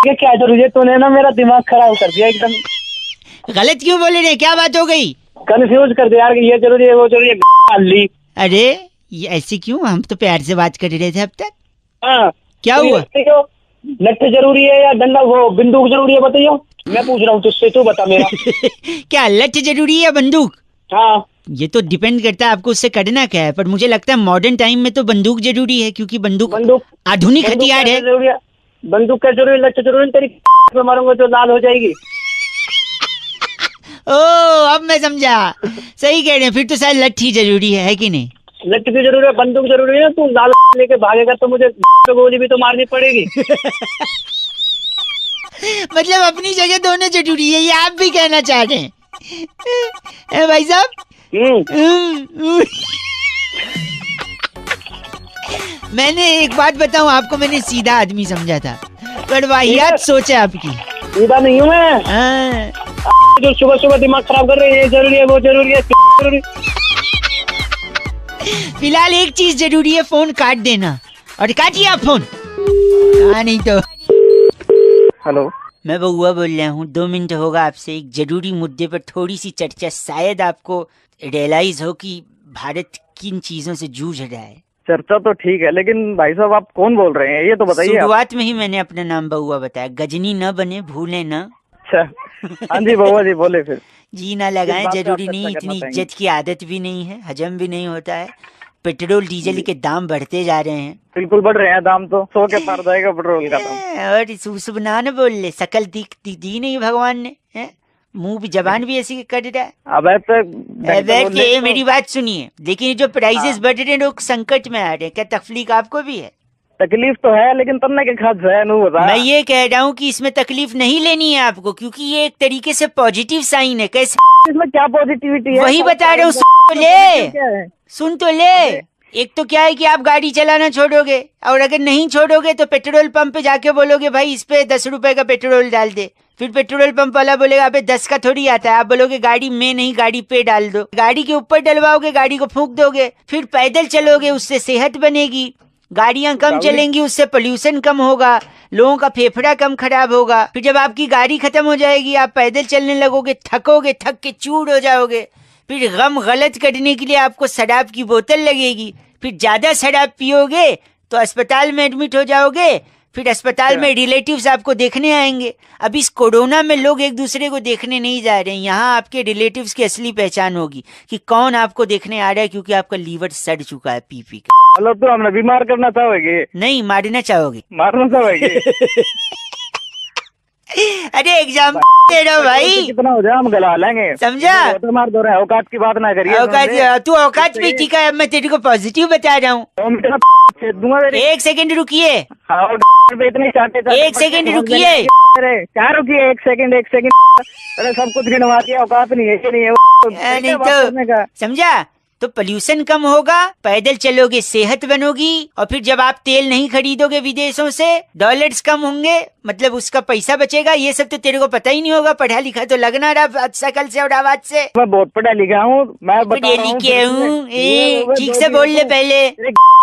क्या जरूरी है? तूने ना मेरा दिमाग खराब कर दिया एकदम। गलत क्यों बोले रहे, क्या बात हो गई? कंफ्यूज कर दिया यार, ये जरूरी है वो जरूरी है। अरे ये ऐसे क्यों, हम तो प्यार से बात कर रहे थे अब तक। हाँ क्या हुआ? लट्ठे जरूरी है या डंडा, वो बंदूक जरूरी है बताइए? मैं पूछ रहा हूँ तुझसे, तू बता मेरा। क्या लट्ठे जरूरी है या बंदूक? हाँ, ये तो डिपेंड करता है आपको उससे करना क्या है, पर मुझे लगता है मॉडर्न टाइम में तो बंदूक जरूरी है, क्योंकि बंदूक आधुनिक हथियार है। बंदूक क्या जरूरी, लट्ठे जरूरी? तेरी मारूंगा तो लाल हो जाएगी। ओ अब मैं समझा, सही कह रहे हैं, फिर तो शायद लट्ठी जरूरी है कि नहीं? लट्ठी भी जरूरी है, बंदूक जरूरी है। तू लाल लेके भागेगा तो मुझे गोली भी तो मारनी पड़ेगी। मतलब अपनी जगह दोनों जरूरी है, ये आप भी कहना चाह रहे हैं भाई साहब? मैंने एक बात बताऊं आपको, मैंने सीधा आदमी समझा था, पर वाहियात सोच है आपकी। सीधा नहीं हूँ मैं। जो सुबह सुबह दिमाग खराब कर रहे हैं, ये जरूरी है वो जरूरी है जरूरी। फिलहाल एक चीज जरूरी है, फोन काट देना। और काटिए आप फोन। नहीं तो। हेलो, मैं बउआ बोल रहा हूँ। 2 मिनट होगा आपसे एक जरूरी मुद्दे पर थोड़ी सी चर्चा। शायद आपको रियलाइज हो कि भारत किन चीजों से जूझ रहा है। चर्चा तो ठीक है, लेकिन भाई साहब आप कौन बोल रहे हैं ये तो बताइए। शुरुआत में ही मैंने अपना नाम बउआ बताया, गजनी न बने भूले न। अच्छा, हाँ जी बउआ जी बोले फिर। जी ना लगाएं, जरूरी नहीं, इतनी इज्जत की आदत भी नहीं है, हजम भी नहीं होता है। पेट्रोल डीजल के दाम बढ़ते जा रहे हैं। बिल्कुल बढ़ रहे हैं दाम, तो 100 के पार जाएगा पेट्रोल का दाम। और शुभ ना न बोल ले, शकल दी नहीं भगवान ने, है मुंह भी जबान भी ऐसी कर रहा है। अब मेरी बात सुनिए, लेकिन जो प्राइसेस बढ़ रहे हैं, लोग संकट में आ रहे हैं, क्या तकलीफ आपको भी है? तकलीफ तो है, लेकिन तब के खास है मैं ये कह रहा हूँ कि इसमें तकलीफ नहीं लेनी है आपको, क्योंकि ये एक तरीके से पॉजिटिव साइन है। कैसे? इसमें क्या पॉजिटिविटी है? वही बता रहा हूँ, सुन तो ले। एक तो क्या है कि आप गाड़ी चलाना छोड़ोगे, और अगर नहीं छोड़ोगे तो पेट्रोल पंप पे जाके बोलोगे भाई इस पे 10 रुपए का पेट्रोल डाल दे। फिर पेट्रोल पंप वाला बोलेगा अबे 10 का थोड़ी आता है। आप बोलोगे गाड़ी में नहीं, गाड़ी पे डाल दो। गाड़ी के ऊपर डलवाओगे, गाड़ी को फूंक दोगे। फिर पैदल चलोगे, उससे सेहत बनेगी। गाड़ियां कम चलेंगी, उससे पोल्यूशन कम होगा, लोगों का फेफड़ा कम खराब होगा। फिर जब आपकी गाड़ी खत्म हो जाएगी, आप पैदल चलने लगोगे, थकोगे, थक के चूर हो जाओगे। फिर गम गलत करने के लिए आपको शराब की बोतल लगेगी। फिर ज्यादा शराब पियोगे तो अस्पताल में एडमिट हो जाओगे। फिर अस्पताल में रिलेटिव्स आपको देखने आएंगे। अब इस कोरोना में लोग एक दूसरे को देखने नहीं जा रहे हैं। यहाँ आपके रिलेटिव्स की असली पहचान होगी कि कौन आपको देखने आ रहा है, क्योंकि आपका लीवर सड़ चुका है पी के। मतलब तो हमने बीमार करना चाहोगे? नहीं, मारना चाहोगे। मारना चाहोगे? अरे एग्जाम दे रहा भाई, कितना हो जाए हम गला लेंगे, समझा? तो मार दो रहा है, औकात की बात ना करिए। औकात, तू औकात पे ठीक है। अब मैं तेरे को पॉजिटिव बता रहा हूँ। एक सेकंड रुकिए, एक सेकंड रुकिए, क्या रुकिए? एक सेकंड। अरे सब कुछ गिनवा दिया, औकात नहीं है, ये नहीं है, नहीं तो समझा? तो पोल्यूशन कम होगा, पैदल चलोगे, सेहत बनोगी। और फिर जब आप तेल नहीं खरीदोगे विदेशों से, डॉलर्स कम होंगे, मतलब उसका पैसा बचेगा। ये सब तो तेरे को पता ही नहीं होगा, पढ़ा लिखा तो लगना रहा शकल से और आवाज से। मैं बहुत पढ़ा लिखा हूँ, मैं पढ़े लिखे हूँ। ठीक से बोल ले पहले।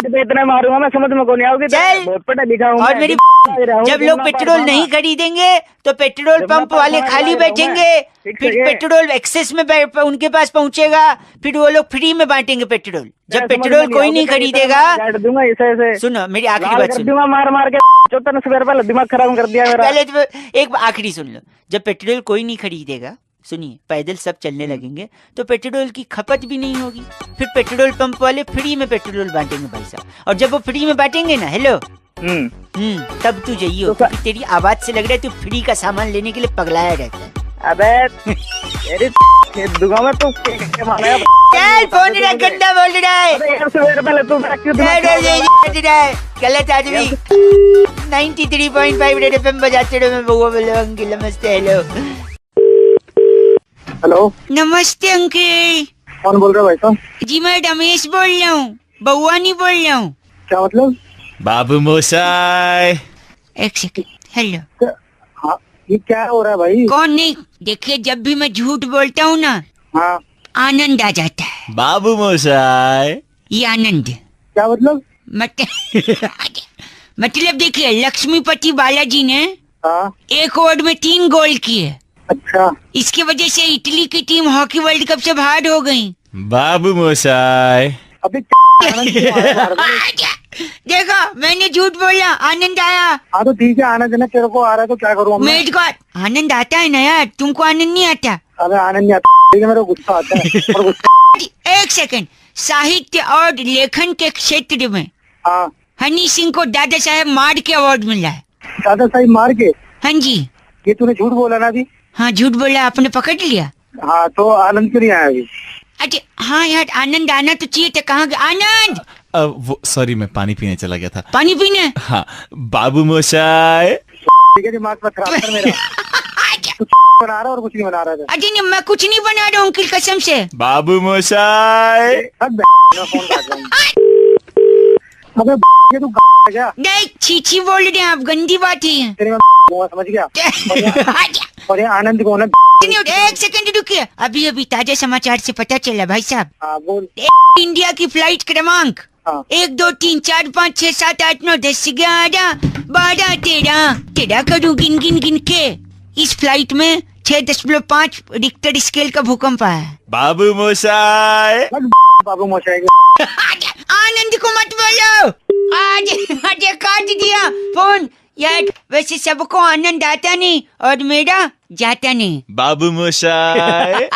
इतना मारूंगा मैं, समझ में को नहीं आओगे। चल, बहुत पढ़ा लिखा हूँ। और मेरी जब लोग पेट्रोल नहीं खरीदेंगे तो पेट्रोल पंप वाले खाली बैठेंगे। फिर पेट्रोल एक्सेस में उनके पास पहुंचेगा, फिर वो लोग फ्री में बांटेंगे पेट्रोल। जब पेट्रोल कोई नहीं खरीदेगा, सुनो मेरी आखिरी बात सुनो, मार के 54 रुपए दिमाग खराब कर दिया मेरा। पहले तो एक आखिरी सुन लो। जब पेट्रोल कोई नहीं खरीदेगा, सुनिए, पैदल सब चलने लगेंगे तो पेट्रोल की खपत भी नहीं होगी। फिर पेट्रोल पंप वाले फ्री में पेट्रोल बांटेंगे भाई साहब। और जब वो फ्री में बांटेंगे ना, हेलो, तब तू जाइयो, क्योंकि तेरी आवाज से लग रहा है तू फ्री का सामान लेने के लिए पगलाया रहता है। अबे दुआ में तो चल, फोन गंदा बोल रहा है, गलत आदमी। 93.5 रेड एफएम बजाते रहो। मैं बउआ बोल रहा हूँ अंकिल, नमस्ते। हेलो हेलो, नमस्ते अंकिल। कौन बोल रहा है भाई साहब? जी मैं रमेश बोल रहा हूँ, बउआ नहीं बोल रहा हूँ। क्या मतलब? बाबू मोशाय। एक सेकंड, हेलो। हाँ, ये क्या हो रहा है भाई? कौन नहीं? देखिए, जब भी मैं झूठ बोलता हूँ ना, हाँ, आनंद आ जाता है। बाबू मोशाय। ये आनंद क्या मतलब? मतलब देखिए, लक्ष्मीपति बालाजी ने हाँ, एक ओवर में 3 गोल किए। अच्छा, इसकी वजह से इटली की टीम हॉकी वर्ल्ड कप से बाहर हो गई। बाबू मोशाय। अभी देखो, मैंने झूठ बोला, आनंद आया। हाँ तो ठीक है, आनंद ना तेरे को आ रहा है तो क्या करूँ? मेरे को आनंद आता है ना यार, तुमको आनंद नहीं आता? अरे आनंद नहीं आता, मेरे को गुस्सा आता है। एक सेकंड, साहित्य और लेखन के क्षेत्र में हाँ, हनी सिंह को दादा साहेब मार के अवार्ड मिला है। दादा साहिब मार के? हाँ जी। ये तूने झूठ बोला ना अभी? हाँ, झूठ बोला, आपने पकड़ लिया। हाँ, तो आनंद क्यों नहीं आया अभी? अच्छा, हाँ यार, आनंद आना तो चाहिए था। कहाँ गया आनंद? वो सॉरी, मैं पानी पीने चला गया था। पानी पीने? हाँ, बाबू मोशाय। ठीक है, दिमाग मत खराब कर मेरा। कुछ बना रहा और कुछ नहीं बना रहा था। अरे नहीं, मैं कुछ नहीं बना रहा हूँ अंकिल, कसम से। बाबू मोशाय। फोन काट रहा हूँ। अबे ये तू क्या? नहीं, छीछी बोल रहे हैं आप, गंदी बात है। तेरे में समझ गया। और ये आनंद को ना, एक सेकंड रुकिए, अभी अभी ताजा समाचार से पता चला भाई साहब। हाँ, बोल। इंडिया की फ्लाइट क्रमांक 1 2 3 4 5 6 7 8 9 10 11 12 13 करूँ गिन गिन गिन के। इस फ्लाइट में 6.5 रिक्टर स्केल का भूकंप आया है। बाबू मोशाय। बाबू मोशाय। आनंद को मत बोलो, आज काट दिया फोन यार। वैसे सबको आनंद आता नहीं और मेरा जाता नहीं। बाबू मोशाय।